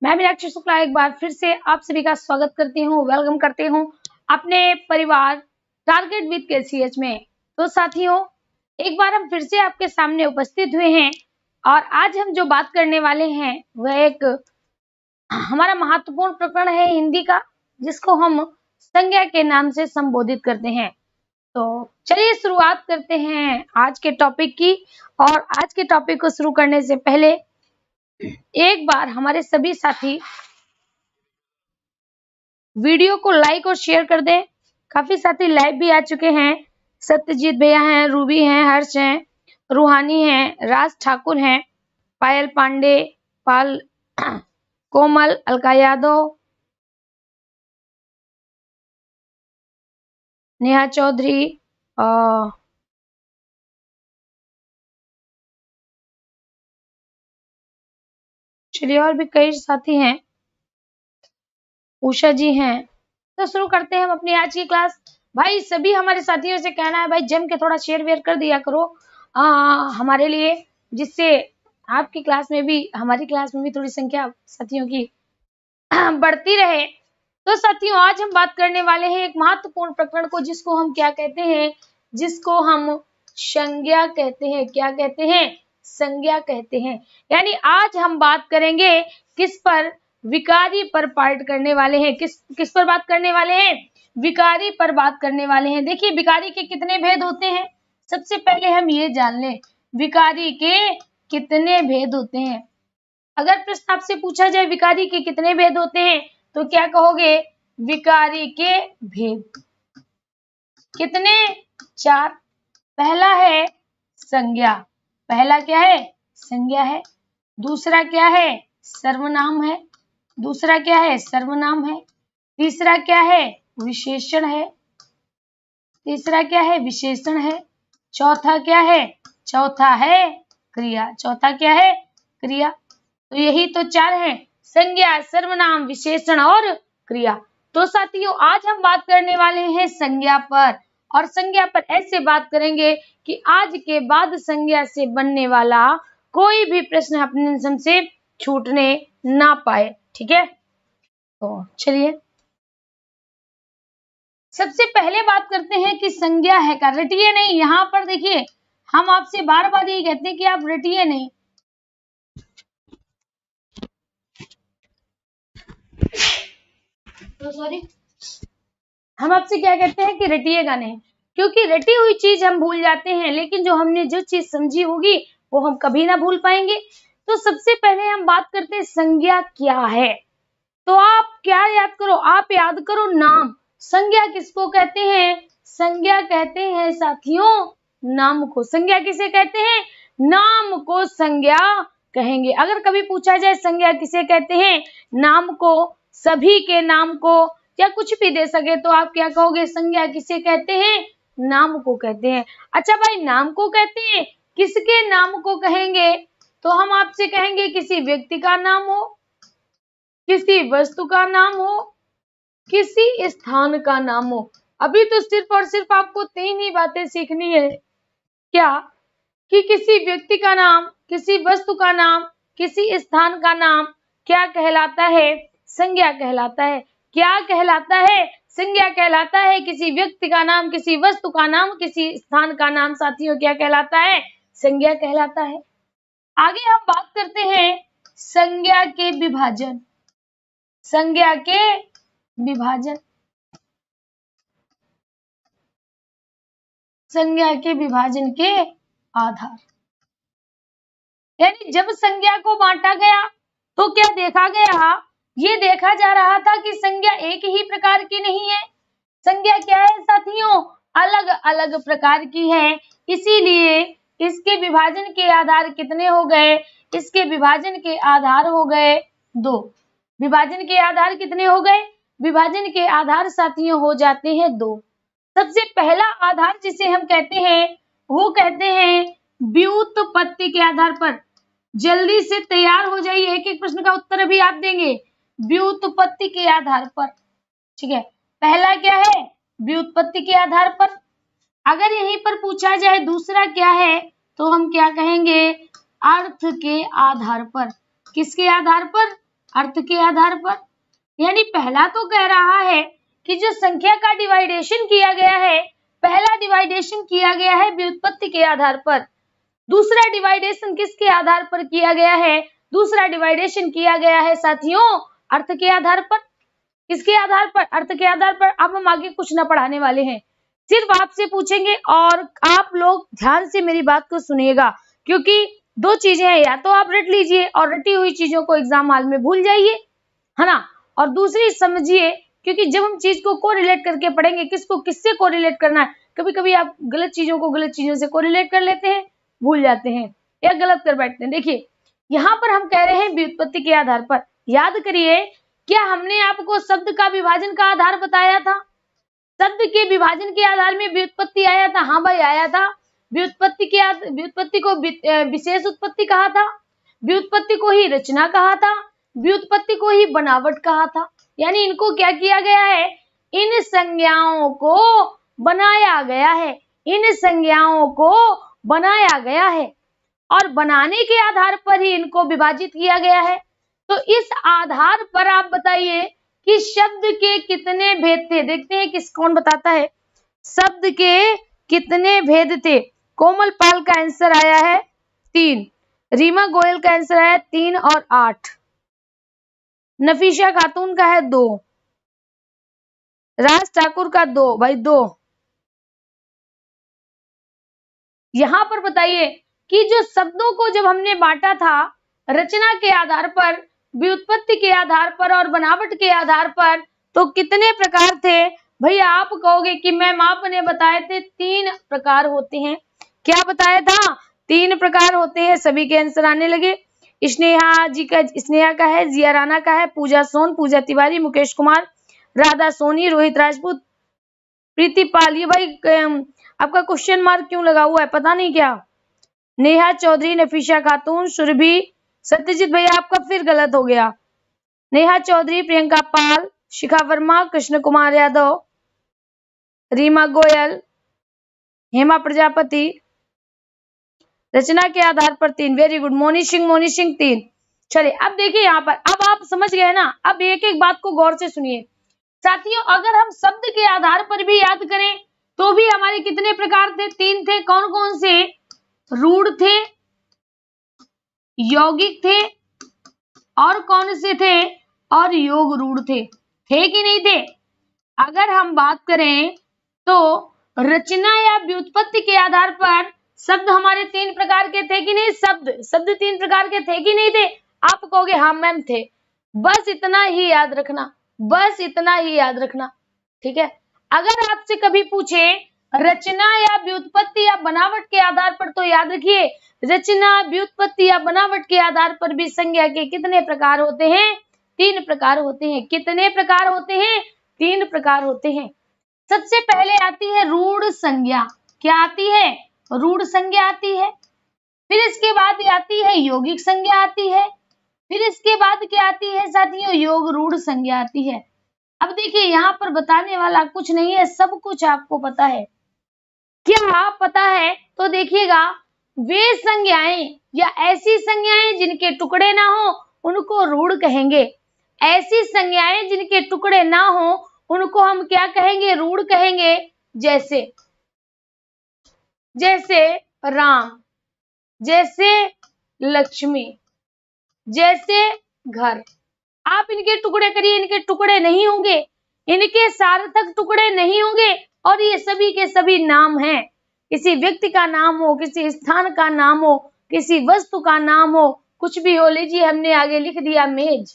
मैं मीनाक्षी शुक्ला एक बार फिर से आप सभी का स्वागत करती हूँ, वेलकम करती हूँ अपने परिवार टारगेट विद केसीएच में। तो साथियों, एक बार हम फिर से आपके सामने उपस्थित हुए हैं और आज हम जो बात करने वाले हैं वह एक हमारा महत्वपूर्ण प्रकरण है हिंदी का, जिसको हम संज्ञा के नाम से संबोधित करते हैं। तो चलिए शुरुआत करते हैं आज के टॉपिक की। और आज के टॉपिक को शुरू करने से पहले एक बार हमारे सभी साथी वीडियो को लाइक और शेयर कर दें। काफी साथी लाइव भी आ चुके हैं। सत्यजीत भैया हैं, रूबी हैं, हर्ष हैं, रूहानी हैं, राज ठाकुर हैं, पायल पांडे, पाल कोमल, अलका यादव, नेहा चौधरी, चलिए और भी कई साथी हैं, उषा जी हैं। तो शुरू करते हैं हम अपनी आज की क्लास। भाई सभी हमारे साथियों से कहना है भाई जम के थोड़ा शेयर वेयर कर दिया करो हमारे लिए, जिससे आपकी क्लास में भी हमारी क्लास में भी थोड़ी संख्या साथियों की बढ़ती रहे। तो साथियों, आज हम बात करने वाले हैं एक महत्वपूर्ण प्रकरण को, जिसको हम क्या कहते हैं, जिसको हम संज्ञा कहते हैं। क्या कहते हैं? संज्ञा कहते हैं। यानी आज हम बात करेंगे किस पर? विकारी पर पार्ट करने वाले हैं। किस पर बात करने वाले हैं? विकारी पर बात करने वाले हैं। देखिए विकारी के कितने भेद होते हैं, सबसे पहले हम ये जान लें, विकारी के कितने भेद होते हैं। अगर प्रश्न आपसे पूछा जाए विकारी के कितने भेद होते हैं, तो क्या कहोगे? विकारी के भेद कितने? 4। पहला है संज्ञा। पहला क्या है? संज्ञा है। दूसरा क्या है? सर्वनाम है। दूसरा क्या है? सर्वनाम है। तीसरा क्या है? विशेषण है। तीसरा क्या है? विशेषण है। चौथा क्या है? चौथा है क्रिया। चौथा क्या है? क्रिया। तो यही तो 4 हैं, संज्ञा, सर्वनाम, विशेषण और क्रिया। तो साथियों, आज हम बात करने वाले हैं संज्ञा पर, और संज्ञा पर ऐसे बात करेंगे कि आज के बाद संज्ञा से बनने वाला कोई भी प्रश्न अपने हमसे छूटने ना पाए। ठीक है, तो चलिए सबसे पहले बात करते हैं कि संज्ञा है क्या। रटिए नहीं, यहाँ पर देखिए हम आपसे बार बार यही कहते हैं कि आप रटिए नहीं। तो सॉरी, हम आपसे क्या कहते हैं कि रटिएगा नहीं, क्योंकि रटी हुई चीज हम भूल जाते हैं, लेकिन जो हमने जो चीज समझी होगी वो हम कभी ना भूल पाएंगे। तो सबसे पहले हम बात करते हैं संज्ञा क्या है। तो आप क्या याद करो? आप याद करो नाम। संज्ञा किसको कहते हैं? संज्ञा कहते हैं साथियों नाम को। संज्ञा किसे कहते हैं? नाम को संज्ञा कहेंगे। अगर कभी पूछा जाए संज्ञा किसे कहते हैं, नाम को, सभी के नाम को, या कुछ भी दे सके, तो आप क्या कहोगे? संज्ञा किसे कहते हैं? नाम को कहते हैं। अच्छा भाई, नाम को कहते हैं, किसके नाम को कहेंगे? तो हम आपसे कहेंगे किसी व्यक्ति का नाम हो, किसी वस्तु का नाम हो, किसी स्थान का नाम हो। अभी तो सिर्फ और सिर्फ आपको 3 ही बातें सीखनी है। क्या? कि किसी व्यक्ति का नाम, किसी वस्तु का नाम, किसी स्थान का नाम क्या कहलाता है? संज्ञा कहलाता है। क्या कहलाता है? संज्ञा कहलाता है। किसी व्यक्ति का नाम, किसी वस्तु का नाम, किसी स्थान का नाम साथियों क्या कहलाता है? संज्ञा कहलाता है। आगे हम बात करते हैं संज्ञा के विभाजन। संज्ञा के विभाजन। संज्ञा के विभाजन के आधार, यानी जब संज्ञा को बांटा गया तो क्या देखा गया? ये देखा जा रहा था कि संज्ञा एक ही प्रकार की नहीं है। संज्ञा क्या है साथियों? अलग अलग प्रकार की है। इसीलिए इसके विभाजन के आधार कितने हो गए? इसके विभाजन के आधार हो गए 2। विभाजन के आधार कितने हो गए? विभाजन के आधार साथियों हो जाते हैं 2। सबसे पहला आधार जिसे हम कहते हैं वो कहते हैं व्युत्पत्ति के आधार पर। जल्दी से तैयार हो जाइए, एक एक प्रश्न का उत्तर अभी आप देंगे। व्युत्पत्ति के आधार पर, ठीक है। पहला क्या है? व्युत्पत्ति के आधार पर। अगर यहीं पर पूछा जाए दूसरा क्या है, तो हम क्या कहेंगे? अर्थ के आधार पर। किसके आधार पर? अर्थ के आधार पर। यानी पहला तो कह रहा है कि जो संख्या का डिवाइडेशन किया गया है, पहला डिवाइडेशन किया गया है व्युत्पत्ति के आधार पर। दूसरा डिवाइडेशन किसके आधार पर किया गया है? दूसरा डिवाइडेशन किया गया है साथियों अर्थ के आधार पर। किसके आधार पर? अर्थ के आधार पर। अब हम आगे कुछ न पढ़ाने वाले हैं, सिर्फ आपसे पूछेंगे और आप लोग ध्यान से मेरी बात को सुनिएगा, क्योंकि दो चीजें हैं, या तो आप रट लीजिए और रटी हुई चीजों को एग्जाम हॉल में भूल जाइए, है ना, और दूसरी समझिए, क्योंकि जब हम चीज को कोरिलेट करके पढ़ेंगे, किसको किससे कोरिलेट करना है, कभी कभी आप गलत चीजों को गलत चीजों से कोरिलेट कर लेते हैं, भूल जाते हैं या गलत कर बैठते हैं। देखिए यहाँ पर हम कह रहे हैं व्युत्पत्ति के आधार पर। याद करिए, क्या हमने आपको शब्द का विभाजन का आधार बताया था? शब्द के विभाजन के आधार में व्युत्पत्ति आया था। हाँ भाई आया था। व्युत्पत्ति को विशेष उत्पत्ति कहा था, व्युत्पत्ति को ही रचना कहा था, व्युत्पत्ति को ही बनावट कहा था। यानी इनको क्या किया गया है? इन संज्ञाओं को बनाया गया है, इन संज्ञाओं को बनाया गया है और बनाने के आधार पर ही इनको विभाजित किया गया है। तो इस आधार पर आप बताइए कि शब्द के कितने भेद थे। देखते हैं किस कौन बताता है। शब्द के कितने भेद थे? कोमल पाल का आंसर आया है 3, रीमा गोयल का आंसर आया 3 और 8, नफीसा खातून का है 2, राज ठाकुर का 2, भाई 2। यहां पर बताइए कि जो शब्दों को जब हमने बांटा था रचना के आधार पर, व्युत्पत्ति के आधार पर और बनावट के आधार पर, तो कितने प्रकार थे? भैया आप कहोगे कि मैम आपने बताए थे 3 प्रकार होते हैं। क्या बताया था? 3 प्रकार होते हैं। सभी के आंसर आने लगे। स्नेहा जी का, स्नेहा का है, जिया राणा का है, पूजा सोन, पूजा तिवारी, मुकेश कुमार, राधा सोनी, रोहित राजपूत, प्रीति पाल। ये भाई आपका क्वेश्चन मार्क क्यों लगा हुआ है पता नहीं क्या? नेहा चौधरी, नफीसा खातून, सुरभि, सत्यजीत भैया आपका फिर गलत हो गया। नेहा चौधरी, प्रियंका पाल, शिखा वर्मा, कृष्ण कुमार यादव, रीमा गोयल, हेमा प्रजापति। रचना के आधार पर 3, वेरी गुड। मोनी सिंह 3। चलिए अब देखिए यहाँ पर, अब आप समझ गए ना। अब एक एक बात को गौर से सुनिए साथियों। अगर हम शब्द के आधार पर भी याद करें तो भी हमारे कितने प्रकार थे? 3 थे। कौन कौन से? रूढ़ थे, यौगिक थे, और कौन से थे? और योग रूढ़ थे कि नहीं थे? अगर हम बात करें तो रचना या व्युत्पत्ति के आधार पर शब्द हमारे 3 प्रकार के थे कि नहीं? शब्द 3 प्रकार के थे कि नहीं थे? आप कहोगे हाँ मैम थे। बस इतना ही याद रखना, बस इतना ही याद रखना, ठीक है। अगर आपसे कभी पूछे रचना या व्युत्पत्ति या बनावट के आधार पर, तो याद रखिए रचना, व्युत्पत्ति या बनावट के आधार पर भी संज्ञा के कितने प्रकार होते हैं? 3 प्रकार होते हैं। कितने प्रकार होते हैं? 3 प्रकार होते हैं। सबसे पहले आती है रूढ़ संज्ञा। क्या आती है? रूढ़ संज्ञा आती है। फिर इसके बाद आती है यौगिक संज्ञा आती है। फिर इसके बाद क्या आती है साथियों? योग रूढ़ संज्ञा आती है। अब देखिए यहाँ पर बताने वाला कुछ नहीं है, सब कुछ आपको पता है। क्या पता है? तो देखिएगा, वे संज्ञाएं या ऐसी संज्ञाएं जिनके टुकड़े ना हो उनको रूढ़ कहेंगे। ऐसी संज्ञाएं जिनके टुकड़े ना हो उनको हम क्या कहेंगे? रूढ़ कहेंगे। जैसे राम, जैसे लक्ष्मी, जैसे घर। आप इनके टुकड़े करिए, इनके टुकड़े नहीं होंगे, इनके सार्थक टुकड़े नहीं होंगे, और ये सभी के सभी नाम हैं। किसी व्यक्ति का नाम हो, किसी स्थान का नाम हो, किसी वस्तु का नाम हो, कुछ भी हो। लीजिए हमने आगे लिख दिया मेज,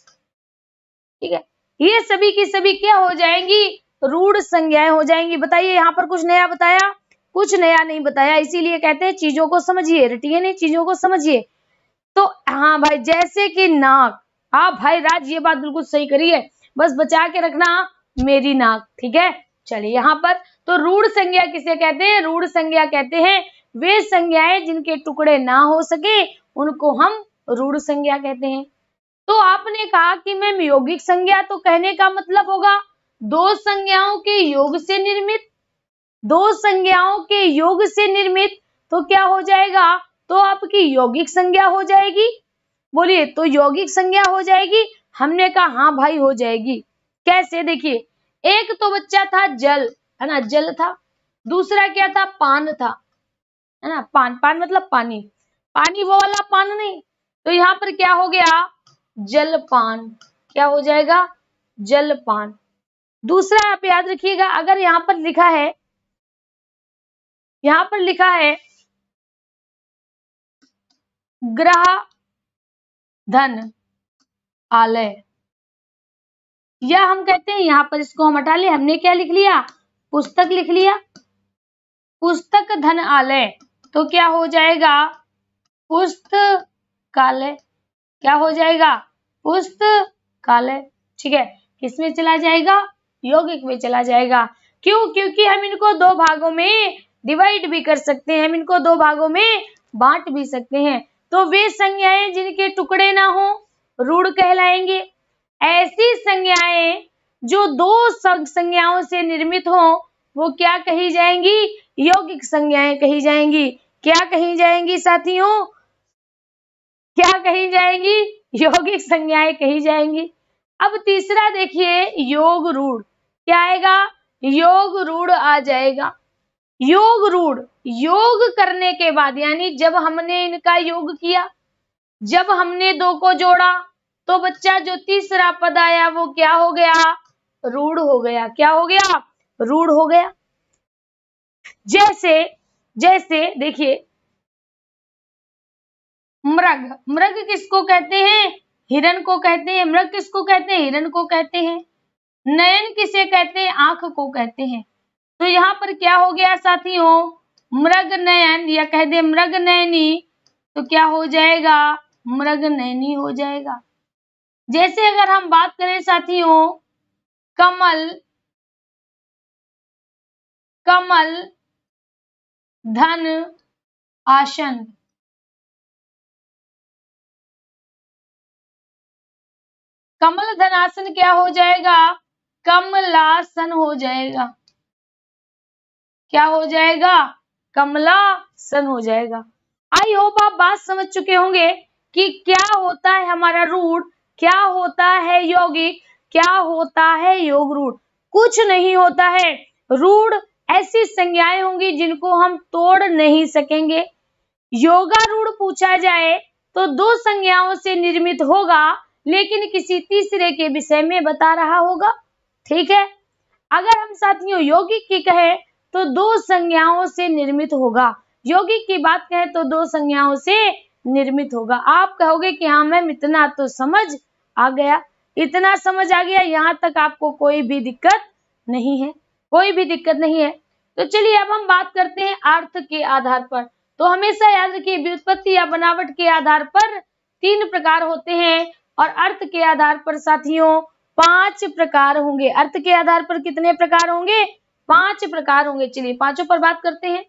ठीक है। ये सभी की सभी क्या हो जाएंगी? रूढ़ संज्ञाएं हो जाएंगी। बताइए यहाँ पर कुछ नया बताया? कुछ नया नहीं बताया। इसीलिए कहते हैं चीजों को समझिए, रटिए नहीं, चीजों को समझिए। तो हाँ भाई, जैसे कि नाक। हाँ भाई राज, ये बात बिल्कुल सही करी है, बस बचा के रखना मेरी नाक, ठीक है। चलिए यहाँ पर तो रूढ़ संज्ञा किसे कहते हैं? रूढ़ संज्ञा कहते हैं वे संज्ञाएं जिनके टुकड़े ना हो सके उनको हम रूढ़ संज्ञा कहते हैं। तो आपने कहा कि मैम यौगिक संज्ञा, तो कहने का मतलब होगा 2 संज्ञाओं के योग से निर्मित। 2 संज्ञाओं के योग से निर्मित तो क्या हो जाएगा? तो आपकी यौगिक संज्ञा हो जाएगी। बोलिए, तो यौगिक संज्ञा हो जाएगी। हमने कहा हाँ भाई हो जाएगी। कैसे? देखिए, एक तो बच्चा था जल, है ना, जल था। दूसरा क्या था? पान था, है ना, पान। पान मतलब पानी, पानी वो वाला पान नहीं। तो यहाँ पर क्या हो गया? जलपान। क्या हो जाएगा? जलपान। दूसरा आप याद रखिएगा, अगर यहाँ पर लिखा है, यहाँ पर लिखा है ग्रह धन आलय, या हम कहते हैं यहाँ पर, इसको हम हटा ले, हमने क्या लिख लिया? पुस्तक लिख लिया, पुस्तक धन आलय। तो क्या हो जाएगा? पुस्तकालय। क्या हो जाएगा? पुस्तकालय। ठीक है, किसमें चला जाएगा? यौगिक में चला जाएगा। क्यों? क्योंकि हम इनको दो भागों में डिवाइड भी कर सकते हैं, हम इनको दो भागों में बांट भी सकते हैं। तो वे संज्ञाएं जिनके टुकड़े ना हो रूढ़ कहलाएंगे। ऐसी संज्ञाएं जो दो संज्ञाओं से निर्मित हो वो क्या कही जाएंगी? यौगिक संज्ञाएं कही जाएंगी। क्या कही जाएंगी साथियों? क्या कही जाएंगी? यौगिक संज्ञाएं कही जाएंगी। अब तीसरा देखिए, योग रूढ़। क्या आएगा? योग रूढ़ आ जाएगा। योग रूढ़, योग करने के बाद, यानी जब हमने इनका योग किया, जब हमने दो को जोड़ा, तो बच्चा जो तीसरा पद आया वो क्या हो गया? रूढ़ हो गया। क्या हो गया? रूढ़ हो गया। जैसे जैसे देखिए, मृग। मृग किसको कहते हैं? हिरण को कहते हैं। मृग किसको कहते हैं? हिरण को कहते हैं। नयन किसे कहते हैं? आंख को कहते हैं। तो यहाँ पर क्या हो गया साथियों? मृग नयन, या कह दे मृग नयनी, तो क्या हो जाएगा? मृग नयनी हो जाएगा। जैसे अगर हम बात करें साथियों, कमल, कमल धन आसन। कमल धनासन क्या हो जाएगा? कमलासन हो जाएगा। क्या हो जाएगा? कमलासन हो जाएगा। आई होप आप बात समझ चुके होंगे कि क्या होता है हमारा रूढ़, क्या होता है यौगिक, क्या होता है योग रूढ़। कुछ नहीं होता है। रूढ़ ऐसी संज्ञाएं होंगी जिनको हम तोड़ नहीं सकेंगे। योगा रूढ़ पूछा जाए तो दो संज्ञाओं से निर्मित होगा, लेकिन किसी तीसरे के विषय में बता रहा होगा। ठीक है, अगर हम साथियों यौगिक की कहें तो दो संज्ञाओं से निर्मित होगा। यौगिक की बात कहें तो दो संज्ञाओं से निर्मित होगा। आप कहोगे कि हाँ मैम इतना तो समझ आ गया, इतना समझ आ गया, यहाँ तक आपको कोई भी दिक्कत नहीं है, कोई भी दिक्कत नहीं है। तो चलिए अब हम बात करते हैं अर्थ के आधार पर। तो हमेशा याद रखिए, व्युत्पत्ति या बनावट के आधार पर 3 प्रकार होते हैं और अर्थ के आधार पर साथियों 5 प्रकार होंगे। अर्थ के आधार पर कितने प्रकार होंगे? 5 प्रकार होंगे। चलिए पांचों पर बात करते हैं।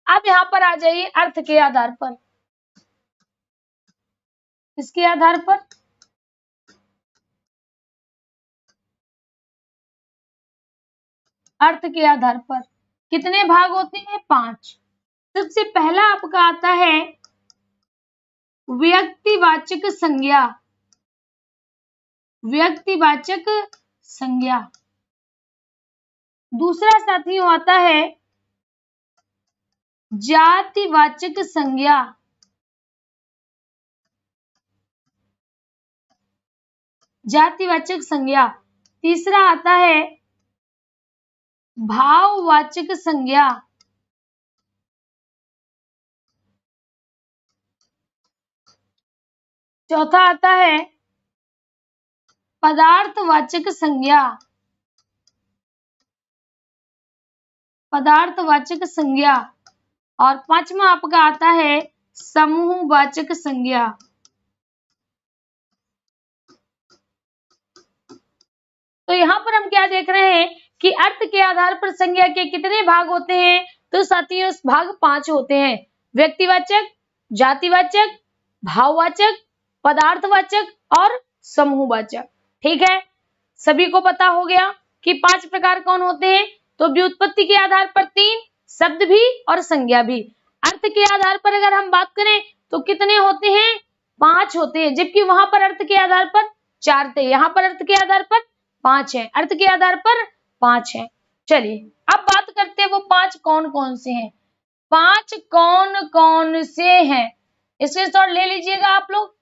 अब यहाँ पर आ जाइए अर्थ के आधार पर। किसके आधार पर? अर्थ के आधार पर। कितने भाग होते हैं? 5। सबसे पहला आपका आता है व्यक्तिवाचक संज्ञा। व्यक्तिवाचक संज्ञा। दूसरा साथियों आता है जातिवाचक संज्ञा। जातिवाचक संज्ञा। तीसरा आता है भाववाचक संज्ञा। चौथा आता है पदार्थवाचक संज्ञा। पदार्थवाचक संज्ञा। और पांचवा आपका आता है समूहवाचक संज्ञा। तो यहाँ पर हम क्या देख रहे हैं कि अर्थ के आधार पर संज्ञा के कितने भाग होते हैं? तो साथियों भाग 5 होते हैं। व्यक्तिवाचक, जातिवाचक, भाववाचक, पदार्थवाचक और समूहवाचक। ठीक है, सभी को पता हो गया कि 5 प्रकार कौन होते हैं? तो व्युत्पत्ति के आधार पर 3, शब्द भी और संज्ञा भी। अर्थ के आधार पर अगर हम बात करें तो कितने होते हैं, 5 होते हैं, जबकि वहां पर अर्थ के आधार पर 4 थे, यहाँ पर अर्थ के आधार पर 5 है, अर्थ के आधार पर 5 है। चलिए अब बात करते हैं वो 5 कौन कौन से हैं। 5 कौन कौन से हैं, स्क्रीनशॉट ले लीजिएगा आप लोग।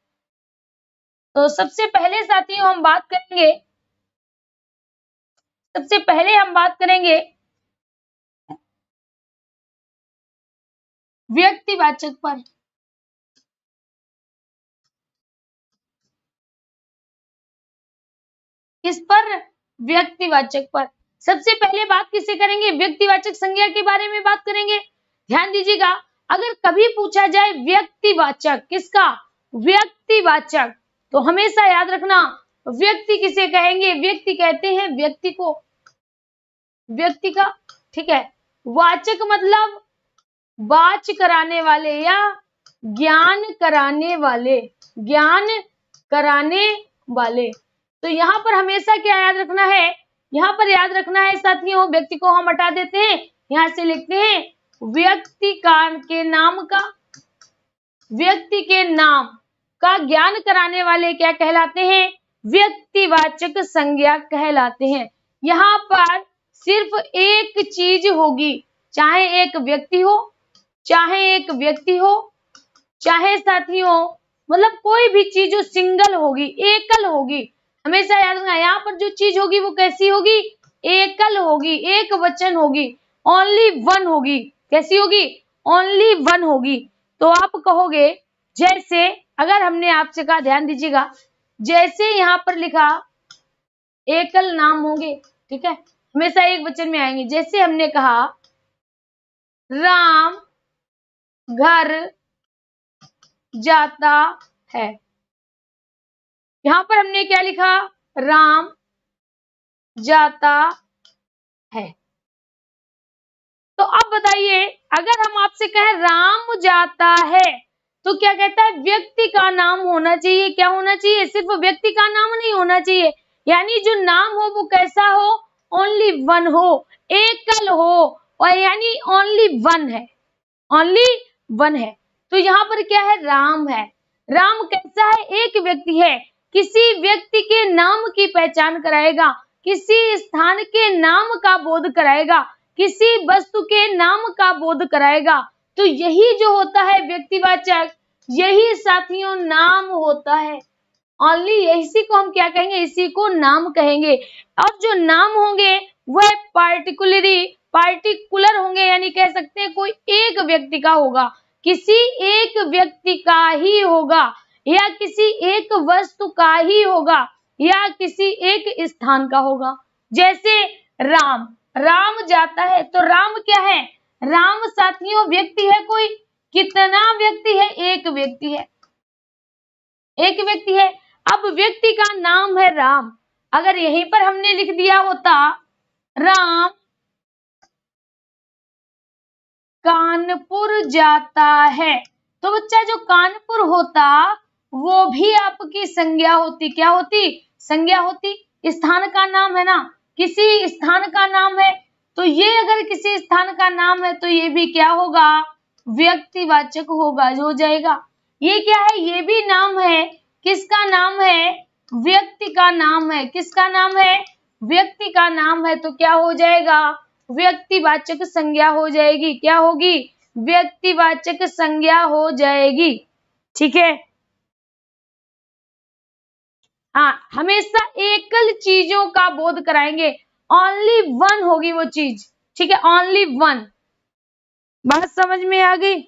तो सबसे पहले साथियों हम बात करेंगे, सबसे पहले हम बात करेंगे व्यक्तिवाचक पर। किस पर, व्यक्तिवाचक पर। सबसे पहले बात किससे करेंगे, व्यक्तिवाचक संज्ञा के बारे में बात करेंगे। ध्यान दीजिएगा, अगर कभी पूछा जाए व्यक्तिवाचक, किसका, व्यक्तिवाचक, तो हमेशा याद रखना व्यक्ति किसे कहेंगे, व्यक्ति कहते हैं व्यक्ति को, व्यक्ति का, ठीक है। वाचक मतलब वाच कराने वाले या ज्ञान कराने वाले, ज्ञान कराने वाले। तो यहाँ पर हमेशा क्या याद रखना है, यहाँ पर याद रखना है साथियों, व्यक्ति को हम हटा देते हैं, यहाँ से लिखते हैं व्यक्ति के नाम का, व्यक्ति के नाम का ज्ञान कराने वाले क्या कहलाते हैं, व्यक्तिवाचक संज्ञा कहलाते हैं। यहाँ पर सिर्फ एक चीज होगी, चाहे एक व्यक्ति हो, चाहे एक व्यक्ति हो, चाहे साथियों मतलब कोई भी चीज जो सिंगल होगी, एकल होगी, हमेशा याद रखना यहाँ पर जो चीज होगी वो कैसी होगी, एकल होगी, एक वचन होगी, ओनली वन होगी। कैसी होगी, ओनली वन होगी। तो आप कहोगे, जैसे अगर हमने आपसे कहा, ध्यान दीजिएगा, जैसे यहाँ पर लिखा एकल नाम होंगे, ठीक है, हमेशा एक वचन में आएंगे। जैसे हमने कहा राम घर जाता है, यहां पर हमने क्या लिखा, राम जाता है। तो अब बताइए, अगर हम आपसे कहें राम जाता है, तो क्या कहता है, व्यक्ति का नाम होना चाहिए। क्या होना चाहिए, सिर्फ व्यक्ति का नाम नहीं होना चाहिए, यानी जो नाम हो वो कैसा हो, ओनली वन हो, एकल हो, और यानी ओनली वन है, ओनली वन है। तो यहाँ पर क्या है, राम है। राम कैसा है, एक व्यक्ति है, किसी व्यक्ति के नाम की पहचान कराएगा, किसी स्थान के नाम का बोध कराएगा, किसी वस्तु के नाम का बोध कराएगा। तो यही जो होता है व्यक्तिवाचक, यही साथियों नाम होता है। ओनली इसी को हम क्या कहेंगे, इसी को नाम कहेंगे। और जो नाम होंगे वह पार्टिकुलर होंगे, यानी कह सकते हैं कोई एक व्यक्ति का होगा, किसी एक व्यक्ति का ही होगा, या किसी एक वस्तु का ही होगा, या किसी एक स्थान का होगा। जैसे राम, राम जाता है, तो राम क्या है, राम साथियों व्यक्ति है कोई, कितना व्यक्ति है, एक व्यक्ति है, एक व्यक्ति है। अब व्यक्ति का नाम है राम, अगर यहीं पर हमने लिख दिया होता राम कानपुर जाता है, तो बच्चा जो कानपुर होता वो भी आपकी संज्ञा होती, क्या होती, संज्ञा होती, स्थान का नाम है ना, किसी स्थान का नाम है। तो ये अगर किसी स्थान का नाम है तो ये भी क्या होगा, व्यक्तिवाचक होगा, हो जाएगा। ये क्या है, ये भी नाम है, किसका नाम है, व्यक्ति का नाम है, किसका नाम है, व्यक्ति का नाम है। तो क्या हो जाएगा, व्यक्तिवाचक संज्ञा हो जाएगी, क्या होगी, व्यक्तिवाचक संज्ञा हो जाएगी, ठीक है। हाँ, हमेशा एकल चीजों का बोध कराएंगे, ओनली वन होगी वो चीज, ठीक है, ओनली वन। बात समझ में आ गई।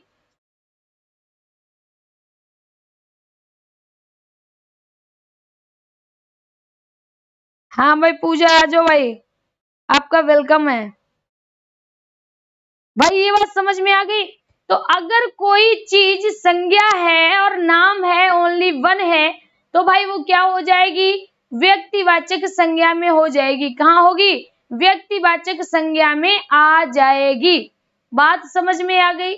हाँ भाई पूजा आ जाओ भाई, आपका वेलकम है भाई। ये बात समझ में आ गई। तो अगर कोई चीज संज्ञा है और नाम है, ओनली वन है, तो भाई वो क्या हो जाएगी, व्यक्तिवाचक संज्ञा में हो जाएगी। कहाँ होगी, व्यक्तिवाचक संज्ञा में आ जाएगी। बात समझ में आ गई।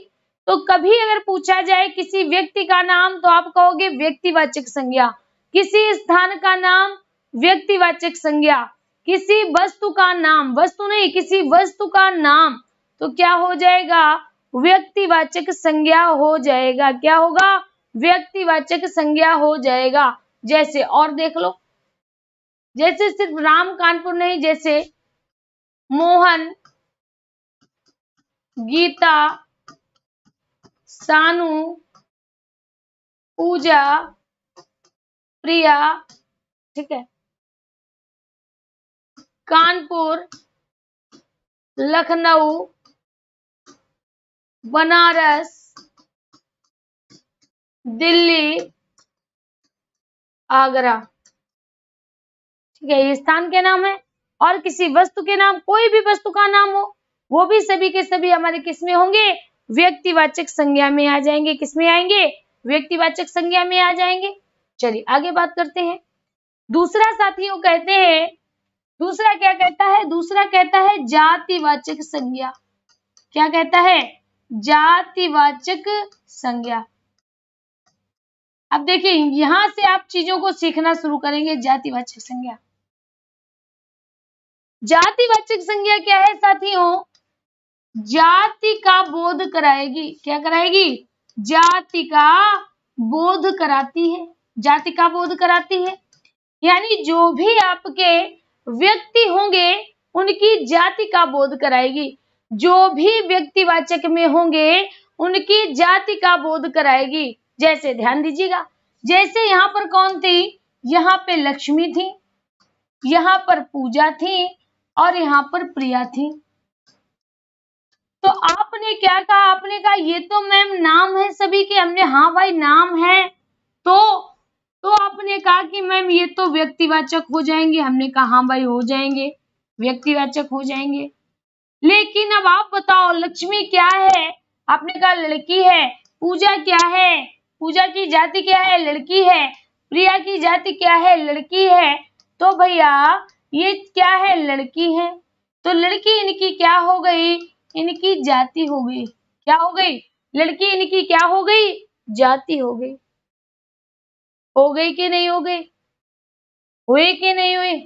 तो कभी अगर पूछा जाए किसी व्यक्ति का नाम, तो आप कहोगे व्यक्तिवाचक संज्ञा, किसी स्थान का नाम व्यक्तिवाचक संज्ञा, किसी वस्तु का नाम, वस्तु नहीं, किसी वस्तु का नाम तो क्या हो जाएगा, व्यक्तिवाचक संज्ञा हो जाएगा। क्या होगा, व्यक्तिवाचक संज्ञा हो जाएगा। जैसे और देख लो, जैसे सिर्फ राम कानपुर नहीं, जैसे मोहन, गीता, सानू, पूजा, प्रिया, ठीक है, कानपुर, लखनऊ, बनारस, दिल्ली, आगरा, ठीक है, ये स्थान के नाम है। और किसी वस्तु के नाम, कोई भी वस्तु का नाम हो, वो भी सभी के सभी हमारे किस में होंगे, व्यक्तिवाचक संज्ञा में आ जाएंगे। किस में आएंगे, व्यक्तिवाचक संज्ञा में आ जाएंगे। चलिए आगे बात करते हैं। दूसरा साथियों कहते हैं, दूसरा क्या कहता है, दूसरा कहता है जातिवाचक संज्ञा। क्या कहता है, जातिवाचक संज्ञा। अब देखिए यहां से आप चीजों को सीखना शुरू करेंगे। जातिवाचक संज्ञा, जातिवाचक संज्ञा क्या है साथियों, जाति का बोध कराएगी। क्या कराएगी, जाति का बोध कराती है। जाति का बोध कराती है, यानी जो भी आपके व्यक्ति होंगे उनकी जाति का बोध कराएगी। जो भी व्यक्तिवाचक में होंगे उनकी जाति का बोध कराएगी। जैसे ध्यान दीजिएगा, जैसे यहाँ पर कौन थी, यहाँ पे लक्ष्मी थी, यहाँ पर पूजा थी और यहाँ पर प्रिया थी। तो आपने क्या कहा, आपने कहा ये तो मैम नाम है सभी के। हमने हाँ भाई नाम है, तो आपने कहा कि मैम ये तो व्यक्तिवाचक हो जाएंगे। हमने कहा हाँ भाई हो जाएंगे, व्यक्तिवाचक हो जाएंगे। लेकिन अब आप बताओ लक्ष्मी क्या है, आपने कहा लड़की है। पूजा क्या है, पूजा की जाति क्या है, लड़की है। प्रिया की जाति क्या है, लड़की है। तो भैया ये क्या है, लड़की है। तो लड़की इनकी क्या हो गई, इनकी जाति हो गई। क्या हो गई, लड़की इनकी क्या हो गई, जाति हो गई। हो गई कि नहीं हो गई, हुई कि नहीं हुई।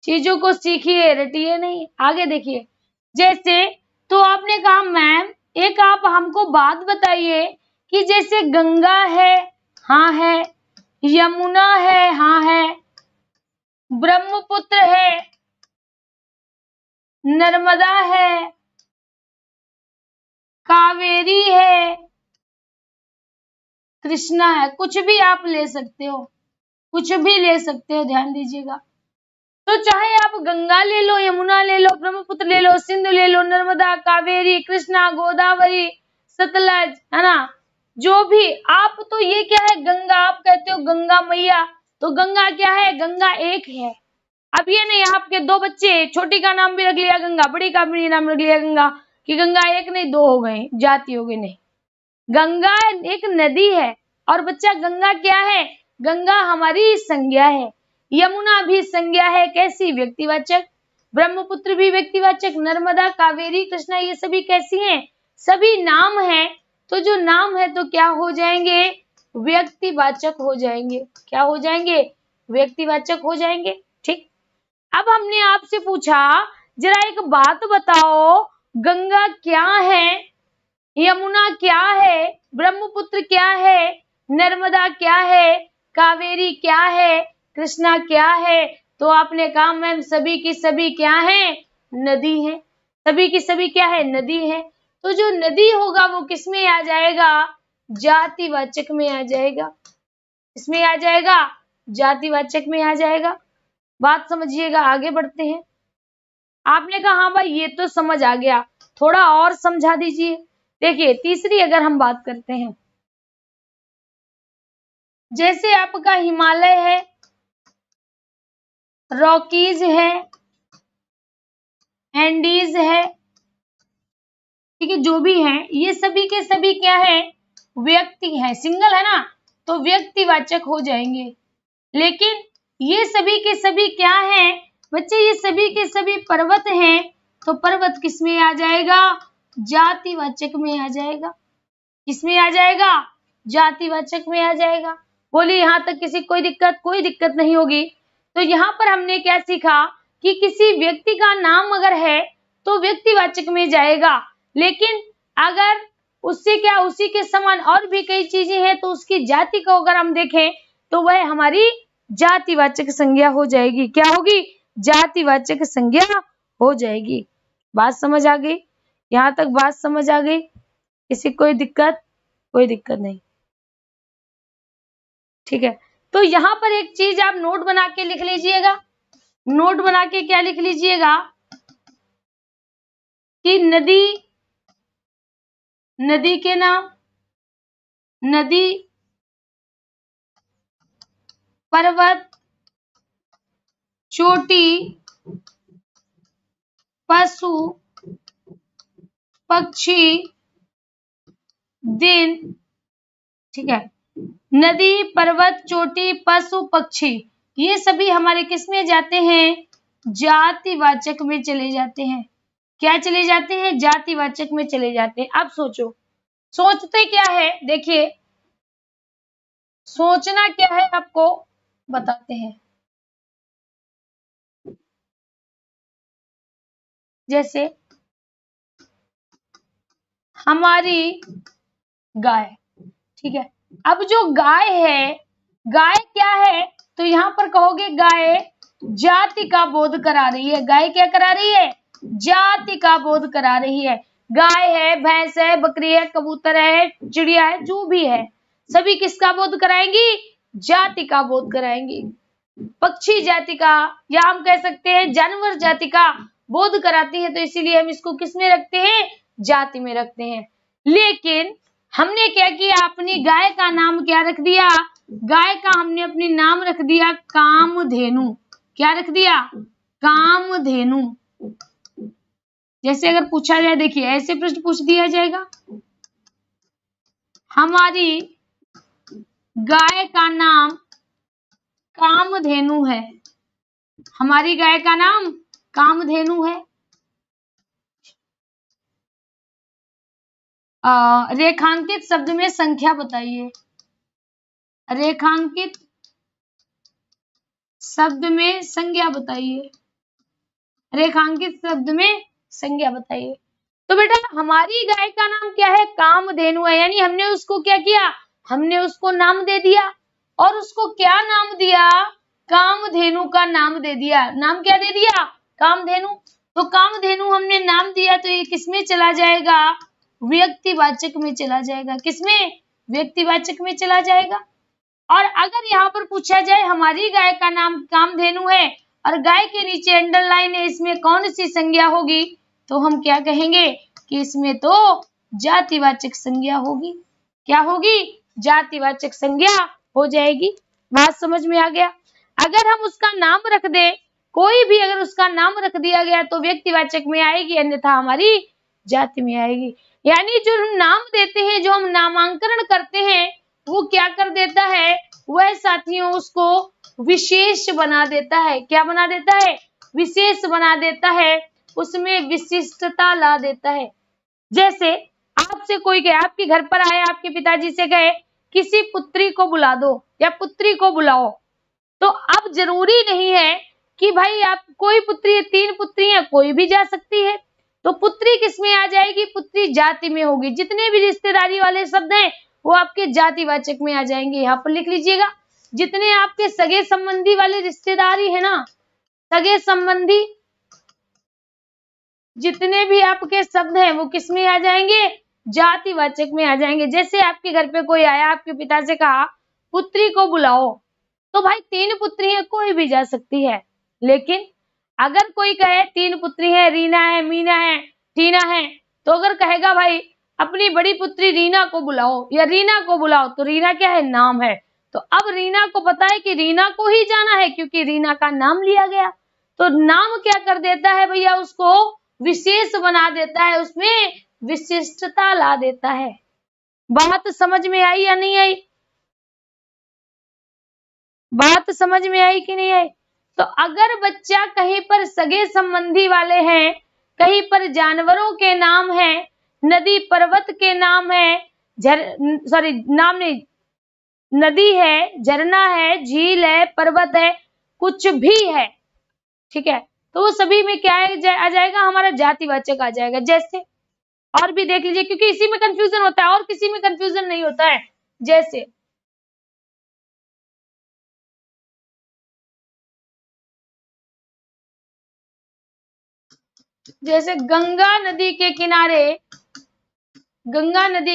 चीजों को सीखिए, रटिए नहीं। आगे देखिए, जैसे तो आपने कहा मैम एक आप हमको बात बताइए कि जैसे गंगा है, हाँ है, यमुना है, हाँ है, ब्रह्मपुत्र है, नर्मदा है, कावेरी है, कृष्णा है। कुछ भी आप ले सकते हो, कुछ भी ले सकते हो, ध्यान दीजिएगा। तो चाहे आप गंगा ले लो, यमुना ले लो, ब्रह्मपुत्र ले लो, सिंधु ले लो, नर्मदा, कावेरी, कृष्णा, गोदावरी, सतलज, है ना, जो भी आप, तो ये क्या है, गंगा। आप कहते हो गंगा मैया, तो गंगा क्या है, गंगा एक है। अब ये नहीं आपके दो बच्चे, छोटी का नाम भी रख लिया गंगा, बड़ी का भी नाम रख लिया गंगा, कि गंगा एक नहीं दो हो गए, जाति हो गई। नहीं, गंगा एक नदी है और बच्चा गंगा क्या है, गंगा हमारी संज्ञा है। यमुना भी संज्ञा है, कैसी, व्यक्तिवाचक। ब्रह्मपुत्र भी व्यक्तिवाचक, नर्मदा, कावेरी, कृष्णा, ये सभी कैसी हैं, सभी नाम है। तो जो नाम है तो क्या हो जाएंगे, व्यक्तिवाचक हो जाएंगे। क्या हो जाएंगे, व्यक्तिवाचक हो जाएंगे। ठीक, अब हमने आपसे पूछा जरा एक बात बताओ, गंगा क्या है, यमुना क्या है, ब्रह्मपुत्र क्या है, नर्मदा क्या है, कावेरी क्या है, कृष्णा क्या है। तो आपने कहा मैम सभी की सभी क्या है, नदी है। सभी की सभी क्या है, नदी है। तो जो नदी होगा वो किस में आ जाएगा, जातिवाचक में आ जाएगा। इसमें आ जाएगा, जातिवाचक में आ जाएगा। बात समझिएगा, आगे बढ़ते हैं। आपने कहा हाँ भाई ये तो समझ आ गया, थोड़ा और समझा दीजिए। देखिए तीसरी अगर हम बात करते हैं, जैसे आपका हिमालय है, रॉकीज है, एंडीज है, ठीक है, जो भी है ये सभी के सभी क्या है, व्यक्ति है, सिंगल है ना, तो व्यक्तिवाचक हो जाएंगे। लेकिन ये सभी के सभी क्या है बच्चे, ये सभी के सभी पर्वत हैं, तो पर्वत किस में आ जाएगा, जातिवाचक में आ जाएगा। किसमें आ जाएगा, जातिवाचक में आ जाएगा। बोलिए यहाँ तक किसी कोई दिक्कत नहीं होगी। तो यहाँ पर हमने क्या सीखा कि किसी व्यक्ति का नाम अगर है तो व्यक्तिवाचक में जाएगा। लेकिन अगर उससे क्या, उसी के समान और भी कई चीजें हैं तो उसकी जाति को अगर हम देखें तो वह हमारी जातिवाचक संज्ञा हो जाएगी। क्या होगी? जातिवाचक संज्ञा हो जाएगी। बात समझ आ गई? यहाँ तक बात समझ आ गई? किसी कोई दिक्कत? कोई दिक्कत नहीं, ठीक है। तो यहाँ पर एक चीज आप नोट बना के लिख लीजिएगा। नोट बना के क्या लिख लीजिएगा कि नदी, नदी के नाम, नदी, पर्वत, चोटी, पशु, पक्षी, दिन, ठीक है। नदी, पर्वत, चोटी, पशु, पक्षी, ये सभी हमारे किस में जाते हैं? जातिवाचक में चले जाते हैं। क्या चले जाते हैं? जातिवाचक में चले जाते हैं। अब सोचो, सोचते क्या है? देखिए, सोचना क्या है आपको बताते हैं। जैसे हमारी गाय, ठीक है। अब जो गाय है, गाय क्या है? तो यहाँ पर कहोगे गाय जाति का बोध करा रही है। गाय क्या करा रही है? जाति का बोध करा रही है। गाय है, भैंस है, बकरी है, कबूतर है, चिड़िया है, जो भी है, सभी किसका बोध कराएंगी? जाति का बोध कराएंगी। पक्षी जाति का, या हम कह सकते हैं जानवर जाति का बोध कराती है, तो इसीलिए हम इसको किस में रखते हैं? जाति में रखते हैं। लेकिन हमने क्या किया? अपनी गाय का नाम क्या रख दिया? गाय का हमने अपनी नाम रख दिया कामधेनु। क्या रख दिया? कामधेनु। जैसे अगर पूछा जाए, देखिए ऐसे प्रश्न पूछ दिया जाएगा, हमारी गाय का नाम कामधेनु है। हमारी गाय का नाम कामधेनु है। रेखांकित शब्द में संख्या बताइए। रेखांकित शब्द में संज्ञा बताइए। रेखांकित शब्द में संज्ञा बताइए। तो बेटा हमारी गाय का नाम क्या है? कामधेनु है। यानी हमने उसको क्या किया? हमने उसको नाम दे दिया। और उसको क्या नाम दिया? कामधेनु का नाम दे दिया। नाम क्या दे दिया? कामधेनु। तो कामधेनु हमने नाम दिया, तो ये किसमें चला जाएगा? व्यक्तिवाचक में चला जाएगा। किसमें? व्यक्तिवाचक में चला जाएगा। और अगर यहाँ पर पूछा जाए हमारी गाय का नाम कामधेनु है और गाय के नीचे अंडरलाइन है, इसमें कौन सी संज्ञा होगी? तो हम क्या कहेंगे कि इसमें तो जातिवाचक संज्ञा होगी। क्या होगी? जातिवाचक संज्ञा हो जाएगी। बात समझ में आ गया? अगर हम उसका नाम रख दे, कोई भी अगर उसका नाम रख दिया गया तो व्यक्तिवाचक में आएगी, अन्यथा हमारी जाति में आएगी। यानी जो हम नाम देते हैं, जो हम नामांकन करते हैं, वो क्या कर देता है? वह साथियों उसको विशेष बना देता है। क्या बना देता है? विशेष बना देता है, उसमें विशिष्टता ला देता है। जैसे आपसे कोई कहे, आपके घर पर आए, आपके पिताजी से कहे किसी पुत्री को बुला दो या पुत्री को बुलाओ, तो अब जरूरी नहीं है कि भाई आप कोई पुत्री है, 3 पुत्री है, कोई भी जा सकती है। तो पुत्री किस में आ जाएगी? पुत्री जाति में होगी। जितने भी रिश्तेदारी वाले शब्द हैं वो आपके जातिवाचक में आ जाएंगे। यहाँ पर लिख लीजिएगा, जितने आपके सगे संबंधी वाले रिश्तेदारी है ना, सगे संबंधी जितने भी आपके शब्द हैं वो किस में आ जाएंगे? जातिवाचक में आ जाएंगे। जैसे आपके घर पे कोई आया, आपके पिता से कहा पुत्री को बुलाओ, तो भाई 3 पुत्री है, कोई भी जा सकती है। लेकिन अगर कोई कहे 3 पुत्री है, रीना है, मीना है, टीना है, तो अगर कहेगा भाई अपनी बड़ी पुत्री रीना को बुलाओ या रीना को बुलाओ, तो रीना क्या है? नाम है। तो अब रीना को पता है कि रीना को ही जाना है, क्योंकि रीना का नाम लिया गया। तो नाम क्या कर देता है भैया? उसको विशेष बना देता है, उसमें विशिष्टता ला देता है। बात समझ में आई या नहीं आई? बात समझ में आई कि नहीं आई? तो अगर बच्चा कहीं पर सगे संबंधी वाले हैं, कहीं पर जानवरों के नाम हैं, नदी पर्वत के नाम है, नाम नहीं, नदी है, झरना है, झील है, पर्वत है, कुछ भी है, ठीक है, तो वो सभी में क्या आ जाएगा, हमारा जातिवाचक आ जाएगा। जैसे और भी देख लीजिए, क्योंकि इसी में कंफ्यूजन होता है और किसी में कंफ्यूजन नहीं होता है। जैसे गंगा नदी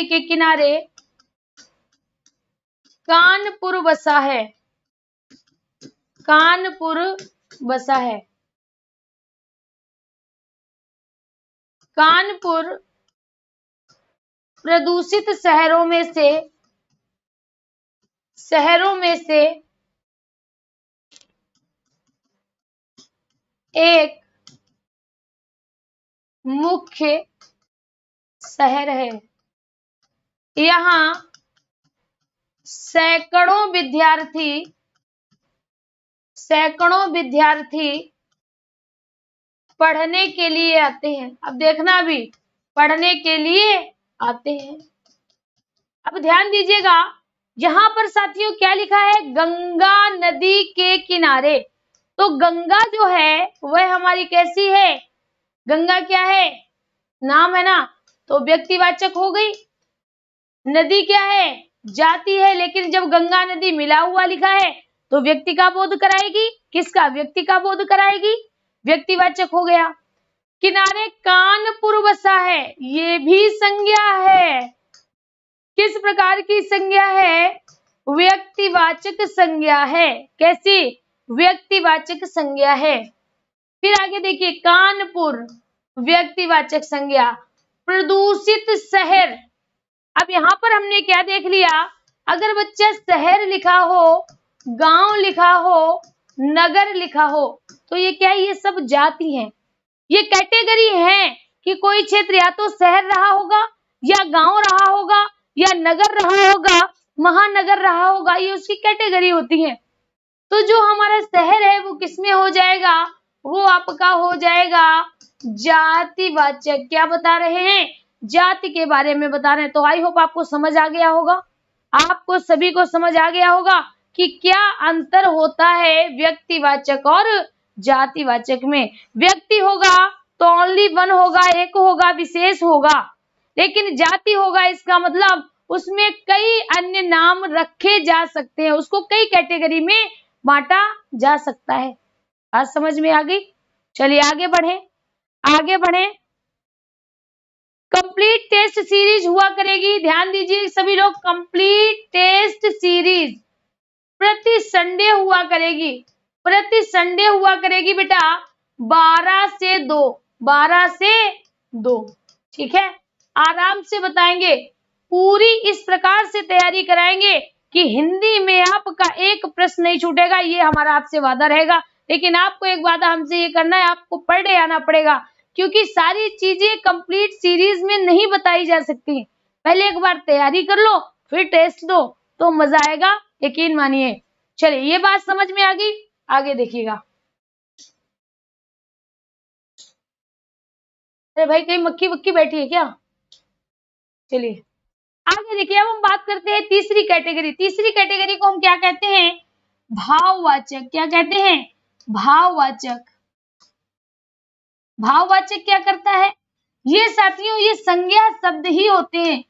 के किनारे कानपुर बसा है। कानपुर बसा है। कानपुर प्रदूषित शहरों में से एक मुख्य शहर है। यहाँ सैकड़ों विद्यार्थी पढ़ने के लिए आते हैं। अब देखना भी, पढ़ने के लिए आते हैं। अब ध्यान दीजिएगा, यहाँ पर साथियों क्या लिखा है, गंगा नदी के किनारे। तो गंगा जो है वह हमारी कैसी है, गंगा क्या है, नाम है ना, तो व्यक्तिवाचक हो गई। नदी क्या है, जाति है, लेकिन जब गंगा नदी मिला हुआ लिखा है तो व्यक्ति का बोध कराएगी। किसका, व्यक्ति का बोध कराएगी, व्यक्तिवाचक हो गया। किनारे कानपुर बसा है, ये भी संज्ञा है। किस प्रकार की संज्ञा है, व्यक्तिवाचक संज्ञा है। कैसी, व्यक्तिवाचक संज्ञा है। फिर आगे देखिए, कानपुर व्यक्तिवाचक संज्ञा, प्रदूषित शहर। अब यहाँ पर हमने क्या देख लिया, अगर बच्चा शहर लिखा हो, गांव लिखा हो, नगर लिखा हो, तो ये क्या है, ये सब जाति हैं, ये कैटेगरी है कि कोई क्षेत्र या तो शहर रहा होगा, या गांव रहा होगा, या नगर रहा होगा, महानगर रहा होगा, ये उसकी कैटेगरी होती है। तो जो हमारा शहर है वो किसमें हो जाएगा, वो आपका हो जाएगा जातिवाचक। क्या बता रहे हैं, जाति के बारे में बता रहे हैं। तो आई होप आपको समझ आ गया होगा, आपको सभी को समझ आ गया होगा कि क्या अंतर होता है व्यक्तिवाचक और जातिवाचक में। व्यक्ति होगा तो ओनली वन होगा, एक होगा, विशेष होगा। लेकिन जाति होगा, इसका मतलब उसमें कई अन्य नाम रखे जा सकते हैं, उसको कई कैटेगरी में बांटा जा सकता है। बात समझ में आ गई। चलिए आगे बढ़े। कंप्लीट टेस्ट सीरीज हुआ करेगी, ध्यान दीजिए सभी लोग, कंप्लीट टेस्ट सीरीज प्रति संडे हुआ करेगी। बेटा 12 से 2, ठीक है। आराम से बताएंगे, पूरी इस प्रकार से तैयारी कराएंगे कि हिंदी में आपका एक प्रश्न नहीं छूटेगा, ये हमारा आपसे वादा रहेगा। लेकिन आपको एक वादा हमसे ये करना है, आपको पर डे आना पड़ेगा, क्योंकि सारी चीजें कंप्लीट सीरीज में नहीं बताई जा सकती। पहले एक बार तैयारी कर लो, फिर टेस्ट दो, तो मजा आएगा, यकीन मानिए। चलिए ये बात समझ में आ गई, आगे देखिएगा। अरे भाई कहीं मक्खी वक्की बैठी है क्या। चलिए आगे देखिए, अब हम बात करते हैं तीसरी कैटेगरी को हम क्या कहते हैं, भाववाचक। क्या कहते हैं, भाववाचक। भाववाचक क्या करता है, ये साथियों ये संज्ञा शब्द ही होते हैं।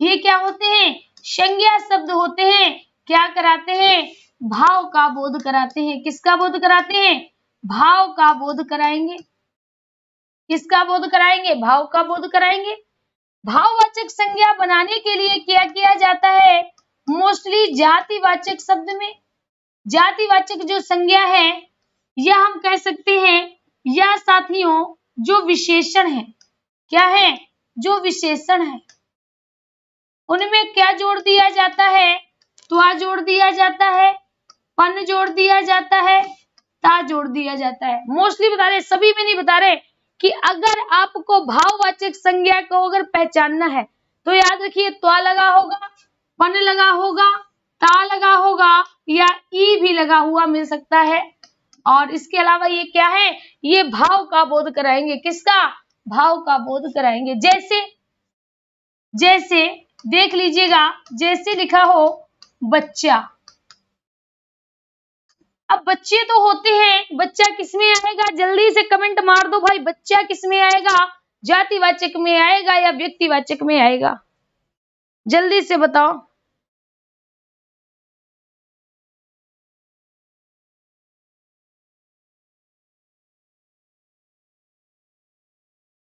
ये क्या होते हैं, संज्ञा शब्द होते हैं। क्या कराते हैं, भाव का बोध कराते हैं। किसका बोध कराते हैं, भाव का बोध कराएंगे। किसका बोध कराएंगे, भाव का बोध कराएंगे। भाववाचक संज्ञा बनाने के लिए क्या किया जाता है, मोस्टली जातिवाचक शब्द में। जातिवाचक जो संज्ञा है, या हम कह सकते हैं, या साथियों जो विशेषण है, क्या है, जो विशेषण है, उनमें क्या जोड़ दिया जाता है, त्वा जोड़ दिया जाता है, पन जोड़ दिया जाता है, ता जोड़ दिया जाता है। मोस्टली बता रहे, सभी में नहीं बता रहे, कि अगर आपको भाववाचक संज्ञा को अगर पहचानना है तो याद रखिए, त्वा लगा होगा, पन लगा होगा, ता लगा होगा, या ई भी लगा हुआ मिल सकता है। और इसके अलावा ये क्या है, ये भाव का बोध कराएंगे। किसका, भाव का बोध कराएंगे। जैसे देख लीजिएगा, जैसे लिखा हो बच्चा। अब बच्चे तो होते हैं, बच्चा किसमें आएगा? जल्दी से कमेंट मार दो भाई, बच्चा किसमें आएगा? जातिवाचक में आएगा या व्यक्तिवाचक में आएगा? जल्दी से बताओ।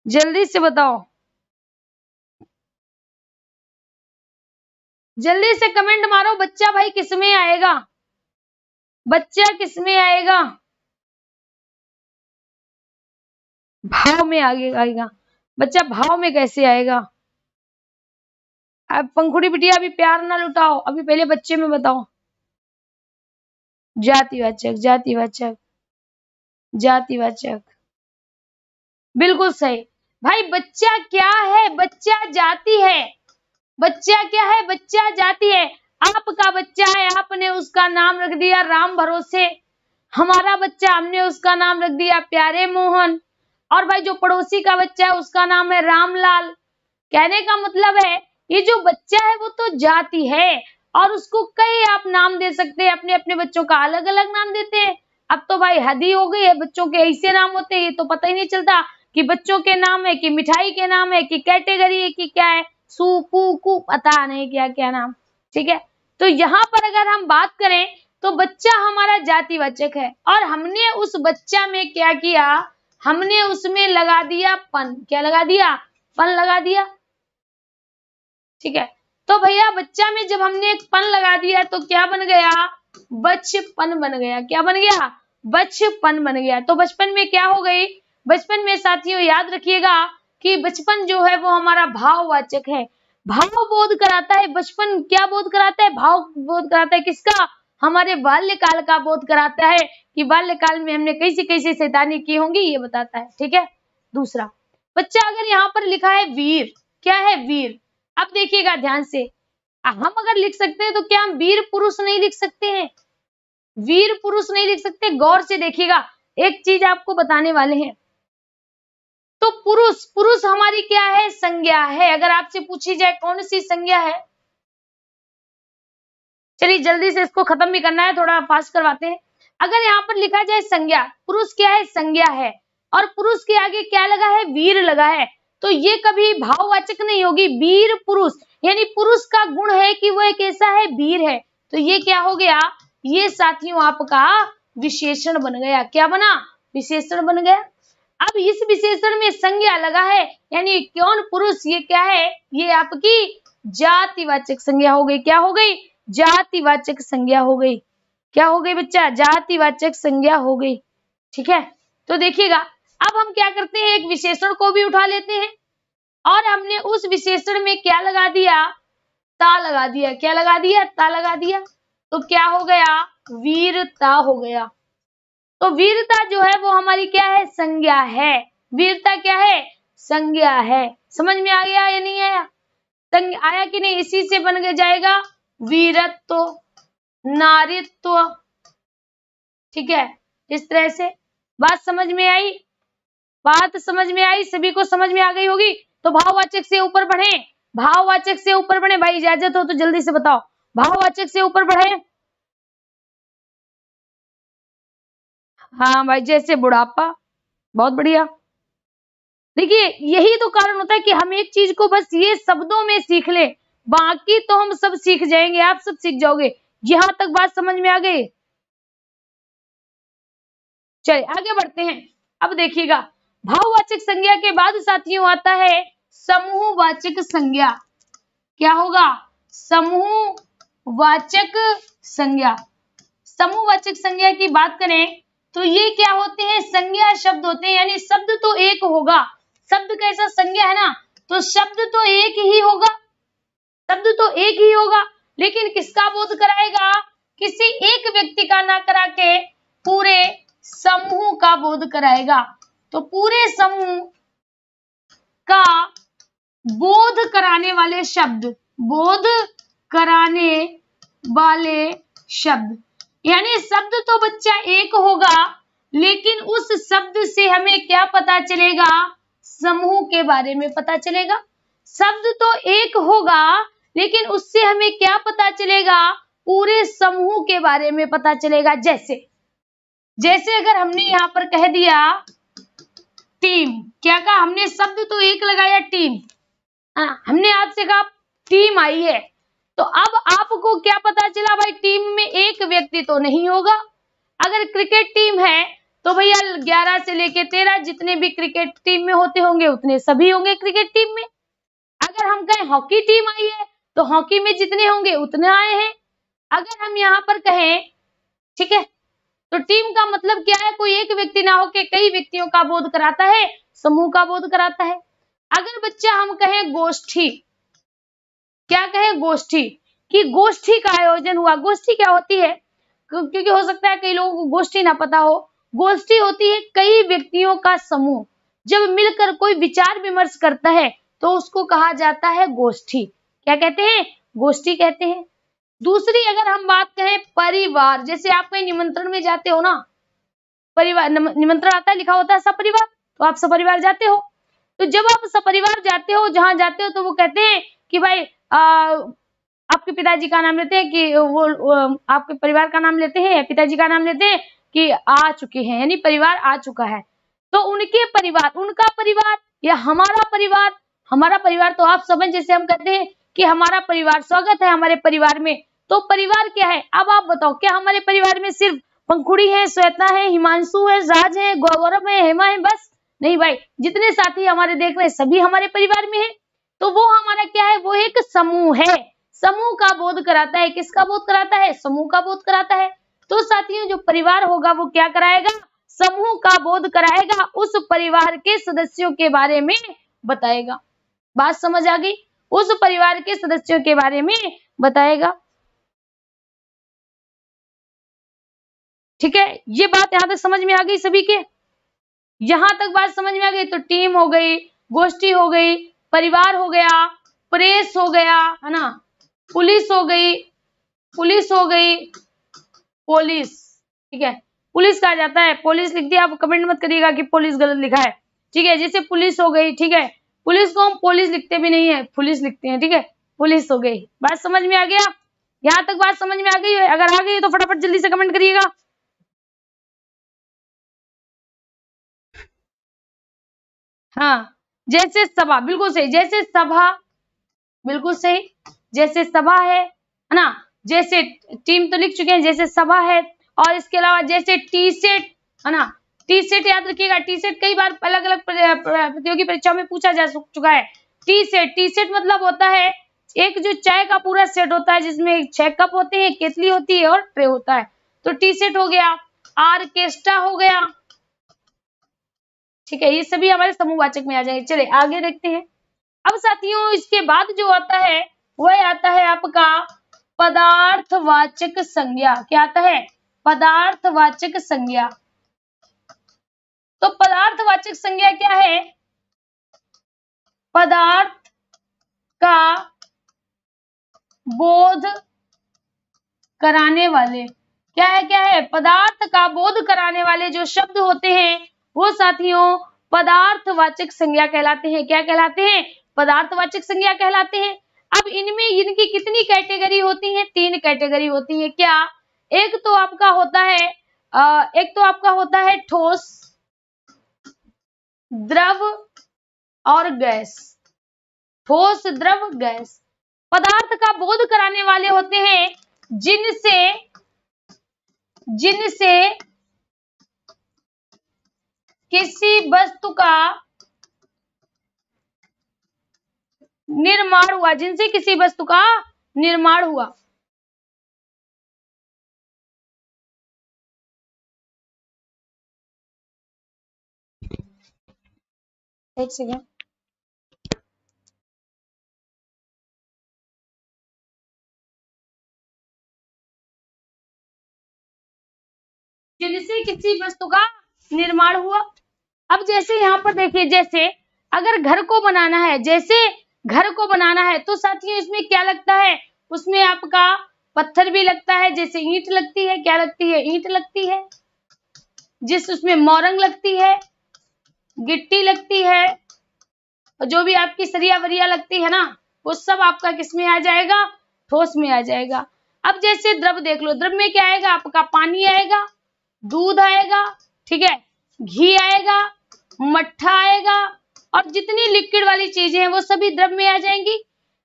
जल्दी से बताओ, जल्दी से कमेंट मारो, बच्चा भाई किसमें आएगा? बच्चा किसमें आएगा? भाव में आगे आएगा। बच्चा भाव में कैसे आएगा? अब पंखुड़ी बिटिया अभी प्यार ना लुटाओ, अभी पहले बच्चे में बताओ। जातिवाचक, जातिवाचक, जातिवाचक, बिल्कुल सही। भाई बच्चा क्या है? बच्चा जाति है। बच्चा क्या है? बच्चा जाति है। आपका बच्चा है, आपने उसका नाम रख दिया राम भरोसे। हमारा बच्चा, हमने उसका नाम रख दिया प्यारे मोहन। और भाई जो पड़ोसी का बच्चा है उसका नाम है रामलाल। कहने का मतलब है ये जो बच्चा है वो तो जाति है और उसको कई आप नाम दे सकते हैं, अपने अपने बच्चों का अलग अलग नाम देते हैं। अब तो भाई हद ही हो गई है, बच्चों के ऐसे नाम होते हैं ये तो पता ही नहीं चलता कि बच्चों के नाम है कि मिठाई के नाम है कि कैटेगरी है कि क्या है, सू पू कू पता नहीं क्या क्या नाम। ठीक है, तो यहाँ पर अगर हम बात करें तो बच्चा हमारा जातिवाचक है और हमने उस बच्चा में क्या किया? हमने उसमें लगा दिया पन। क्या लगा दिया? पन लगा दिया। ठीक है, तो भैया बच्चा में जब हमने एक पन लगा दिया तो क्या बन गया? बचपन बन गया। क्या बन गया? बचपन बन गया। तो बचपन में क्या हो गई? बचपन में साथियों याद रखिएगा कि बचपन जो है वो हमारा भाववाचक है। भाव बोध कराता है बचपन। क्या बोध कराता है? भाव बोध कराता है। किसका? हमारे बाल्यकाल का बोध कराता है कि बाल्यकाल में हमने कैसी कैसी शैतानी की होंगी, ये बताता है। ठीक है, दूसरा बच्चा अगर यहाँ पर लिखा है वीर, क्या है? वीर। अब देखिएगा ध्यान से, हम अगर लिख सकते हैं तो क्या हम वीर पुरुष नहीं लिख सकते हैं? वीर पुरुष नहीं लिख सकते? गौर से देखिएगा, एक चीज आपको बताने वाले हैं। तो पुरुष, पुरुष हमारी क्या है? संज्ञा है। अगर आपसे पूछी जाए कौन सी संज्ञा है, चलिए जल्दी से इसको खत्म भी करना है, थोड़ा फास्ट करवाते हैं। अगर यहाँ पर लिखा जाए संज्ञा, पुरुष क्या है? संज्ञा है। और पुरुष के आगे क्या लगा है? वीर लगा है। तो ये कभी भाववाचक नहीं होगी। वीर पुरुष यानी पुरुष का गुण है कि वो एक ऐसा है, वीर है। तो ये क्या हो गया? ये साथियों आपका विशेषण बन गया। क्या बना? विशेषण बन गया। अब इस विशेषण में संज्ञा लगा है यानी कौन? पुरुष। ये क्या है? ये आपकी जातिवाचक संज्ञा हो गई। क्या हो गई? जातिवाचक संज्ञा हो गई। क्या हो गई बच्चा? जातिवाचक संज्ञा हो गई। ठीक है, तो देखिएगा अब हम क्या करते हैं, एक विशेषण को भी उठा लेते हैं और हमने उस विशेषण में क्या लगा दिया? ता लगा दिया। क्या लगा दिया? ता लगा दिया। तो क्या हो गया? वीरता हो गया। तो वीरता जो है वो हमारी क्या है? संज्ञा है। वीरता क्या है? संज्ञा है। समझ में आ गया या नहीं आया? आया कि नहीं? इसी से बन के जाएगा वीरत्व, नारीत्व। ठीक है, इस तरह से बात समझ में आई? बात समझ में आई? सभी को समझ में आ गई होगी। तो भाववाचक से ऊपर बढ़े, भाववाचक से ऊपर बढ़े। भाई इजाजत हो तो जल्दी से बताओ, भाववाचक से ऊपर बढ़े। हाँ भाई, जैसे बुढ़ापा। बहुत बढ़िया। देखिए यही तो कारण होता है कि हम एक चीज को बस ये शब्दों में सीख ले, बाकी तो हम सब सीख जाएंगे, आप सब सीख जाओगे। यहां तक बात समझ में आ गई? चलिए आगे बढ़ते हैं। अब देखिएगा भाववाचक संज्ञा के बाद साथियों आता है समूहवाचक संज्ञा। क्या होगा? समूहवाचक संज्ञा। समूहवाचक संज्ञा की बात करें तो ये क्या होते हैं? संज्ञा शब्द होते हैं, यानी शब्द तो एक होगा। शब्द कैसा? संज्ञा है ना, तो शब्द तो एक ही होगा। शब्द तो एक ही होगा, लेकिन किसका बोध कराएगा? किसी एक व्यक्ति का ना करा के पूरे समूह का बोध कराएगा। तो पूरे समूह का बोध कराने वाले शब्द, बोध कराने वाले शब्द, यानी शब्द तो बच्चा एक होगा, लेकिन उस शब्द से हमें क्या पता चलेगा? समूह के बारे में पता चलेगा। शब्द तो एक होगा, लेकिन उससे हमें क्या पता चलेगा? पूरे समूह के बारे में पता चलेगा। जैसे जैसे अगर हमने यहाँ पर कह दिया टीम, क्या कहा हमने, शब्द तो एक लगाया टीम, हमने आपसे कहा टीम आई है, तो अब आपको क्या पता चला भाई, टीम में एक व्यक्ति तो नहीं होगा। अगर क्रिकेट टीम है तो भैया 11 से लेके 13 जितने भी क्रिकेट टीम में होते होंगे उतने सभी होंगे क्रिकेट टीम में। अगर हम कहें हॉकी टीम आई है तो हॉकी में जितने होंगे उतने आए हैं। अगर हम यहाँ पर कहें, ठीक है, तो टीम का मतलब क्या है, कोई एक व्यक्ति ना होके कई व्यक्तियों का बोध कराता है, समूह का बोध कराता है। अगर बच्चा हम कहें गोष्ठी, क्या कहें गोष्ठी, कि गोष्ठी का आयोजन हुआ। गोष्ठी क्या होती है, क्योंकि हो सकता है कई लोगों को गोष्ठी ना पता हो। गोष्ठी होती है कई व्यक्तियों का समूह, जब मिलकर कोई विचार विमर्श करता है तो उसको कहा जाता है गोष्ठी। क्या कहते हैं, गोष्ठी कहते हैं। दूसरी अगर हम बात करें परिवार, जैसे आप कहीं निमंत्रण में जाते हो ना, परिवार निमंत्रण आता है, लिखा होता है सपरिवार, तो आप सपरिवार जाते हो। तो जब आप सपरिवार जाते हो, जहां जाते हो, तो वो कहते हैं कि भाई आपके पिताजी का नाम लेते हैं, कि वो आपके परिवार का नाम लेते हैं, पिताजी का नाम लेते हैं कि आ चुके हैं, यानी परिवार आ चुका है। तो उनके परिवार, उनका परिवार या हमारा परिवार तो आप समझ, जैसे हम कहते हैं कि हमारा परिवार, स्वागत है हमारे परिवार में। तो परिवार क्या है, अब आप बताओ, क्या हमारे परिवार में सिर्फ पंखुड़ी है, श्वेता है, हिमांशु है, राज है, गौरव है, हेमा है, बस? नहीं भाई, जितने साथी हमारे देख रहे हैं सभी हमारे परिवार में है। तो वो हमारा क्या है, वो एक समूह है, समूह का बोध कराता है। किसका बोध कराता है, समूह का बोध कराता है। तो साथियों, जो परिवार होगा वो क्या कराएगा, समूह का बोध कराएगा, उस परिवार के सदस्यों के बारे में बताएगा। बात समझ आ गई, उस परिवार के सदस्यों के बारे में बताएगा। ठीक है, ये बात यहां तक समझ में आ गई सभी के, यहां तक बात समझ में आ गई। तो टीम हो गई, गोष्ठी हो गई, परिवार हो गया, प्रेस हो गया, है ना, पुलिस हो गई, पुलिस हो गई, पुलिस, ठीक है, पुलिस कहा जाता है, पुलिस लिख दिया, आप कमेंट मत करिएगा कि पुलिस गलत लिखा है। ठीक है, जैसे पुलिस हो गई, ठीक है, पुलिस को हम पुलिस लिखते भी नहीं है, पुलिस लिखते हैं। ठीक है, पुलिस हो गई। बात समझ में आ गया, यहां तक बात समझ में आ गई है? अगर आ गई तो फटाफट जल्दी से कमेंट करिएगा। हाँ, जैसे सभा, बिल्कुल सही, जैसे सभा, बिल्कुल सही, जैसे सभा है ना, जैसे टीम तो लिख चुके हैं, जैसे सभा है, और इसके अलावा जैसे टी सेट, है ना, टी सेट याद रखिएगा, टी सेट कई बार अलग अलग प्रतियोगी परीक्षाओं में पूछा जा चुका है। टी सेट मतलब होता है एक जो चाय का पूरा सेट होता है, जिसमें 6 कप होते हैं, केतली होती है और ट्रे होता है, तो टी सेट हो गया। आर्केस्ट्रा हो गया। ठीक है, ये सभी हमारे समूहवाचक में आ जाएंगे। चले आगे देखते हैं। अब साथियों, इसके बाद जो आता है वह आता है आपका पदार्थवाचक संज्ञा। क्या आता है, पदार्थवाचक संज्ञा। तो पदार्थवाचक संज्ञा क्या है, पदार्थ का बोध कराने वाले, क्या है, पदार्थ का बोध कराने वाले जो शब्द होते हैं वो साथियों पदार्थवाचक संज्ञा कहलाते हैं। क्या कहलाते हैं, पदार्थवाचक संज्ञा कहलाते हैं। अब इनमें इनकी कितनी कैटेगरी होती है, 3 कैटेगरी होती है। क्या, एक तो आपका होता है ठोस, द्रव और गैस। ठोस, द्रव, गैस। पदार्थ का बोध कराने वाले होते हैं जिनसे किसी वस्तु का निर्माण हुआ, जिनसे किसी वस्तु का निर्माण हुआ। एक सेकेंड, जिनसे किसी वस्तु का निर्माण हुआ। अब जैसे यहाँ पर देखिए, जैसे अगर घर को बनाना है, जैसे घर को बनाना है तो साथियों इसमें क्या लगता है, उसमें आपका पत्थर भी लगता है, जैसे ईंट लगती है। क्या लगती है, ईंट लगती है। जिस उसमें मोरंग लगती है, गिट्टी लगती है, और जो भी आपकी सरिया वरिया लगती है ना, वो सब आपका किस में आ जाएगा, ठोस में आ जाएगा। अब जैसे द्रव देख लो, द्रव में क्या आएगा, आपका पानी आएगा, दूध आएगा, ठीक है, घी आएगा, मट्ठा आएगा और जितनी लिक्विड वाली चीजें हैं वो सभी द्रव में आ जाएंगी।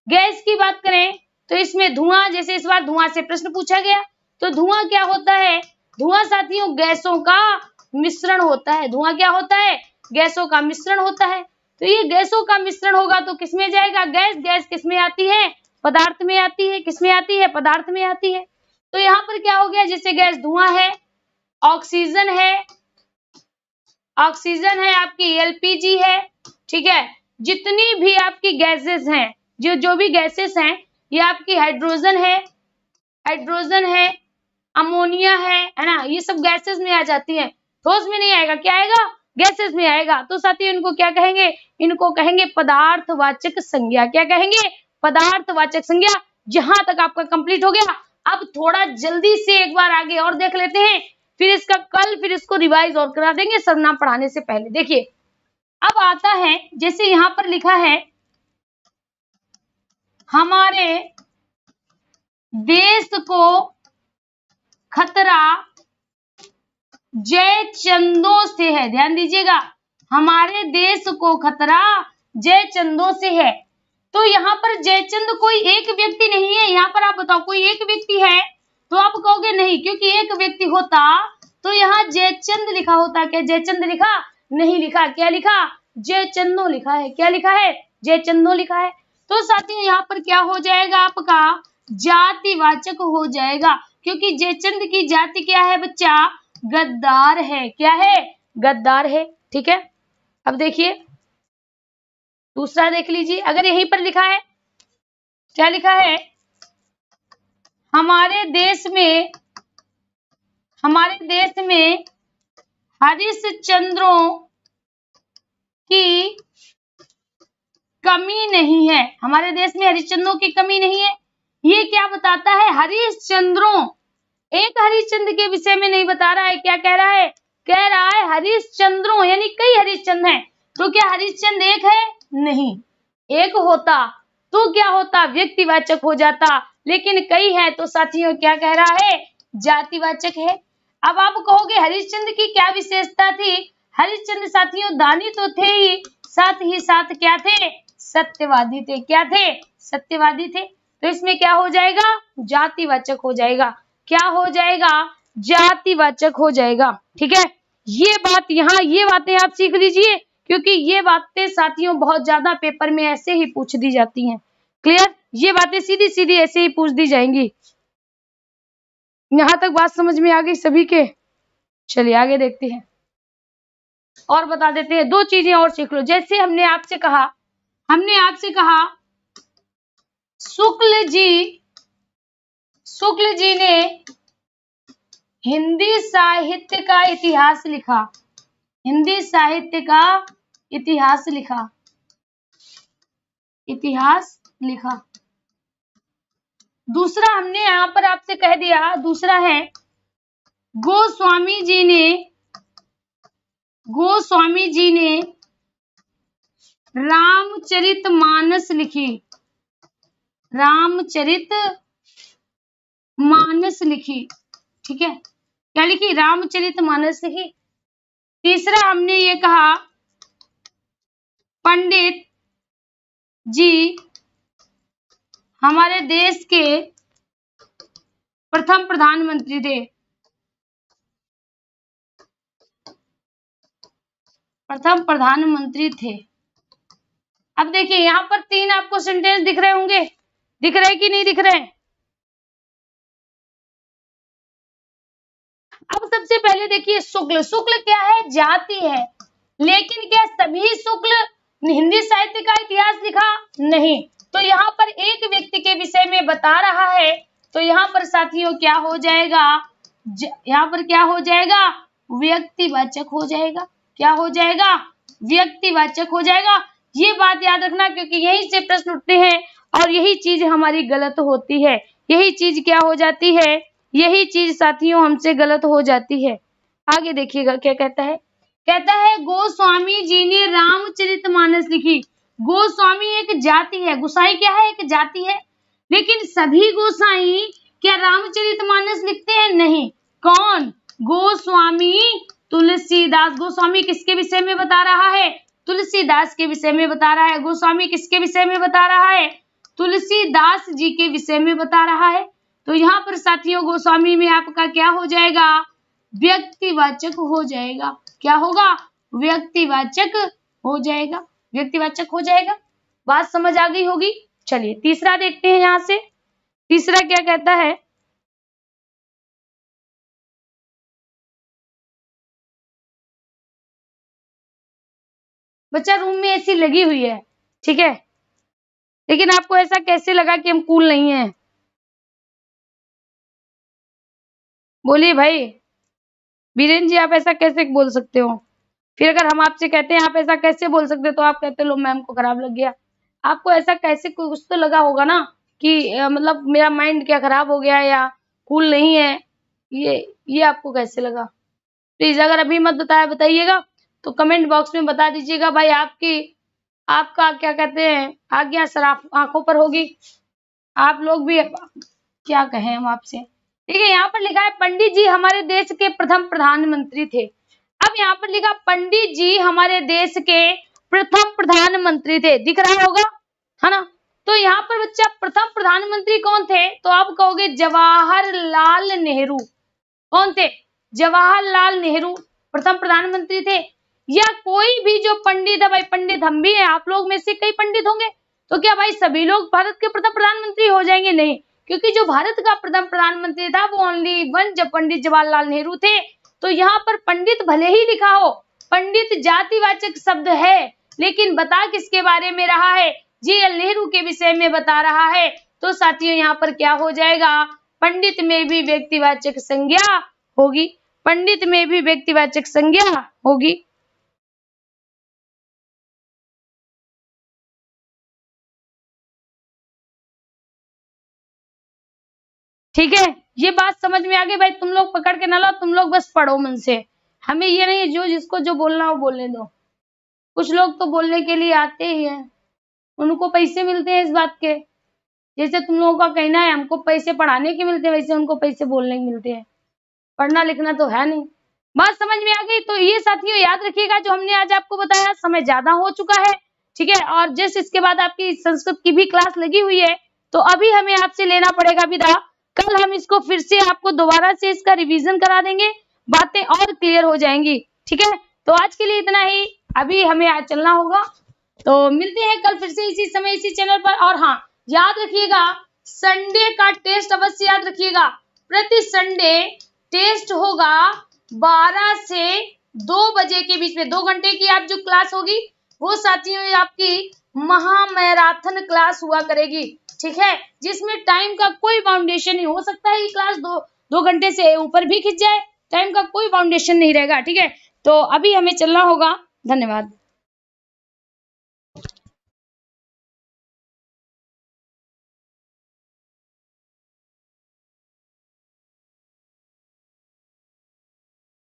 गैस की बात करें तो इसमें धुआं, जैसे इस बार धुआं से प्रश्न पूछा गया, तो धुआं क्या होता है? धुआं साथियों गैसों का मिश्रण होता है। धुआं क्या होता है? गैसों का मिश्रण होता है। तो ये गैसों का मिश्रण होगा तो किसमें जाएगा? गैस। गैस किसमें आती है? पदार्थ में आती है। किसमें आती है? पदार्थ में आती है। तो यहाँ पर क्या हो गया? जैसे गैस धुआं है, ऑक्सीजन है, ऑक्सीजन है, आपकी एलपीजी है, ठीक है, जितनी भी आपकी गैसेस हैं, जो भी गैसेस हैं, ये आपकी हाइड्रोजन है, अमोनिया है ना, ये सब गैसेस में आ जाती है। ठोस में नहीं आएगा, क्या आएगा? गैसेस में आएगा। तो साथियों इनको क्या कहेंगे? इनको कहेंगे पदार्थवाचक संज्ञा। क्या कहेंगे? पदार्थवाचक संज्ञा। जहां तक आपका कंप्लीट हो गया। अब थोड़ा जल्दी से एक बार आगे और देख लेते हैं, फिर इसको रिवाइज और करा देंगे सर्वनाम पढ़ाने से पहले। देखिए अब आता है, जैसे यहां पर लिखा है, हमारे देश को खतरा जयचंदों से है। ध्यान दीजिएगा, हमारे देश को खतरा जयचंदों से है। तो यहाँ पर जयचंद कोई एक व्यक्ति नहीं है। यहाँ पर आप बताओ कोई एक व्यक्ति है? तो आप कहोगे नहीं, क्योंकि एक व्यक्ति होता तो यहाँ जयचंद लिखा होता। क्या जयचंद लिखा? नहीं लिखा। क्या लिखा? जयचंदों लिखा है। क्या लिखा है? जयचंदों लिखा है। तो साथियों यहाँ पर क्या हो जाएगा? आपका जातिवाचक हो जाएगा, क्योंकि जयचंद की जाति क्या है बच्चा? गद्दार है। क्या है? गद्दार है। ठीक है, अब देखिए दूसरा देख लीजिए। अगर यहीं पर लिखा है, क्या लिखा है? हमारे देश में हरिश्चंद्रों की कमी नहीं है। हमारे देश में हरिश्चंद्रों की कमी नहीं है। ये क्या बताता है? हरिश्चंद्रों, एक हरिश्चंद्र के विषय में नहीं बता रहा है। क्या कह रहा है? कह रहा है हरिश्चंद्रों, यानी कई हरिश्चंद्र हैं। तो क्या हरिश्चंद्र एक है? नहीं। एक होता तो क्या होता? व्यक्तिवाचक हो जाता, लेकिन कई है तो साथियों क्या कह रहा है? जातिवाचक है। अब आप कहोगे हरिश्चंद्र की क्या विशेषता थी? हरिश्चंद्र साथियों दानी तो थे ही साथ क्या थे? सत्यवादी थे। क्या थे? सत्यवादी थे। तो इसमें क्या हो जाएगा? जातिवाचक हो जाएगा। क्या हो जाएगा? जातिवाचक हो जाएगा। ठीक है, ये बातें आप सीख लीजिए, क्योंकि ये बातें साथियों बहुत ज्यादा पेपर में ऐसे ही पूछ दी जाती हैं। क्लियर? ये बातें सीधी सीधी ऐसे ही पूछ दी जाएंगी। यहां तक बात समझ में आ गई सभी के? चलिए आगे देखते हैं और बता देते हैं। दो चीजें और सीख लो। जैसे हमने आपसे कहा शुक्ल जी ने हिंदी साहित्य का इतिहास लिखा। हिंदी साहित्य का इतिहास लिखा। दूसरा हमने यहां पर आपसे कह दिया, दूसरा है गोस्वामी जी ने रामचरितमानस लिखी। रामचरितमानस लिखी। ठीक है, क्या लिखी? रामचरितमानस लिखी। तीसरा हमने ये कहा पंडित जी हमारे देश के प्रथम प्रधानमंत्री थे। अब देखिए यहाँ पर तीन आपको सेंटेंस दिख रहे होंगे। दिख रहे कि नहीं दिख रहे? अब सबसे पहले देखिए शुक्ल क्या है? जाति है। लेकिन क्या सभी शुक्ल हिंदी साहित्य का इतिहास लिखा? नहीं। तो यहाँ पर एक व्यक्ति के विषय में बता रहा है, तो यहाँ पर साथियों क्या हो जाएगा? यहाँ पर क्या हो जाएगा? व्यक्तिवाचक हो जाएगा। क्या हो जाएगा? व्यक्तिवाचक हो जाएगा। ये बात याद रखना, क्योंकि यहीं से प्रश्न उठते हैं और यही चीज हमारी गलत होती है। यही चीज क्या हो जाती है? यही चीज साथियों हमसे गलत हो जाती है। आगे देखिएगा क्या कहता है। कहता है गोस्वामी जी ने रामचरितमानस लिखी। गोस्वामी एक जाति है। गोसाई क्या है? एक जाति है। लेकिन सभी गोसाई क्या रामचरितमानस लिखते हैं? नहीं। कौन? गोस्वामी तुलसीदास। गोस्वामी किसके विषय में बता रहा है? तुलसीदास के विषय में बता रहा है। गोस्वामी किसके विषय में बता रहा है? तुलसीदास जी के विषय में बता रहा है। तो यहाँ पर साथियों गोस्वामी में आपका क्या हो जाएगा? व्यक्तिवाचक हो जाएगा। क्या होगा? व्यक्तिवाचक हो जाएगा। व्यक्तिवाचक हो जाएगा। बात समझ आ गई होगी। चलिए तीसरा देखते हैं। यहाँ से तीसरा क्या कहता है? बच्चा रूम में एसी लगी हुई है, ठीक है, लेकिन आपको ऐसा कैसे लगा कि हम कूल नहीं है? बोलिए भाई। बीरेन जी आप ऐसा कैसे बोल सकते हो? फिर अगर हम आपसे कहते हैं आप ऐसा कैसे बोल सकते हो, तो आप कहते लो मैम को खराब लग गया। आपको ऐसा कैसे, कुछ तो लगा होगा ना कि मतलब मेरा माइंड क्या खराब हो गया या कूल नहीं है, ये आपको कैसे लगा? प्लीज अगर अभी मत बताइएगा तो कमेंट बॉक्स में बता दीजिएगा। भाई आपका क्या कहते हैं, आज्ञा सराफ आंखों पर होगी। आप लोग भी क्या कहें हम आपसे। ठीक है, यहाँ पर लिखा है पंडित जी हमारे देश के प्रथम प्रधानमंत्री थे। अब यहाँ पर लिखा पंडित जी हमारे देश के प्रथम प्रधानमंत्री थे, दिख रहा होगा, है ना? तो यहाँ पर बच्चा प्रथम प्रधानमंत्री कौन थे? तो आप कहोगे जवाहरलाल नेहरू। कौन थे? जवाहरलाल नेहरू प्रथम प्रधानमंत्री थे। या कोई भी जो पंडित है, भाई पंडित हम भी हैं, आप लोग में से कई पंडित होंगे, तो क्या भाई सभी लोग भारत के प्रथम प्रधानमंत्री हो जाएंगे? नहीं, क्योंकि जो भारत का प्रथम प्रधानमंत्री था वो ओनली वन पंडित जवाहरलाल नेहरू थे। तो यहाँ पर पंडित भले ही लिखा हो, पंडित जातिवाचक शब्द है, लेकिन बता किसके बारे में रहा है? JL नेहरू के विषय में बता रहा है। तो साथियों यहाँ पर क्या हो जाएगा? पंडित में भी व्यक्तिवाचक संज्ञा होगी। पंडित में भी व्यक्तिवाचक संज्ञा होगी। ठीक है, ये बात समझ में आ गई भाई। तुम लोग पकड़ के ना लो, तुम लोग बस पढ़ो मन से। हमें ये नहीं है जो जिसको जो बोलना हो बोलने दो। कुछ लोग तो बोलने के लिए आते ही हैं, उनको पैसे मिलते हैं इस बात के। जैसे तुम लोगों का कहना है हमको पैसे पढ़ाने के मिलते हैं, वैसे उनको पैसे बोलने के मिलते हैं। पढ़ना लिखना तो है नहीं। बात समझ में आ गई। तो ये साथियों याद रखिएगा जो हमने आज आपको बताया। समय ज्यादा हो चुका है, ठीक है, और जैसे इसके बाद आपकी संस्कृत की भी क्लास लगी हुई है, तो अभी हमें आपसे लेना पड़ेगा विदा। कल हम इसको फिर से आपको दोबारा से इसका रिवीजन करा देंगे, बातें और क्लियर हो जाएंगी। ठीक है, तो आज के लिए इतना ही। अभी हमें आज चलना होगा, तो मिलते हैं कल फिर से इसी समय इसी चैनल पर। और हाँ, याद रखिएगा संडे का टेस्ट अवश्य याद रखिएगा। प्रति संडे टेस्ट होगा 12 से 2 बजे के बीच में। 2 घंटे की आप जो क्लास होगी वो साथियों आपकी महामैराथन क्लास हुआ करेगी, ठीक है, जिसमें टाइम का कोई बाउंडेशन नहीं। हो सकता है ये क्लास 2 घंटे से ऊपर भी खिंच जाए, टाइम का कोई बाउंडेशन नहीं रहेगा। ठीक है, तो अभी हमें चलना होगा। धन्यवाद।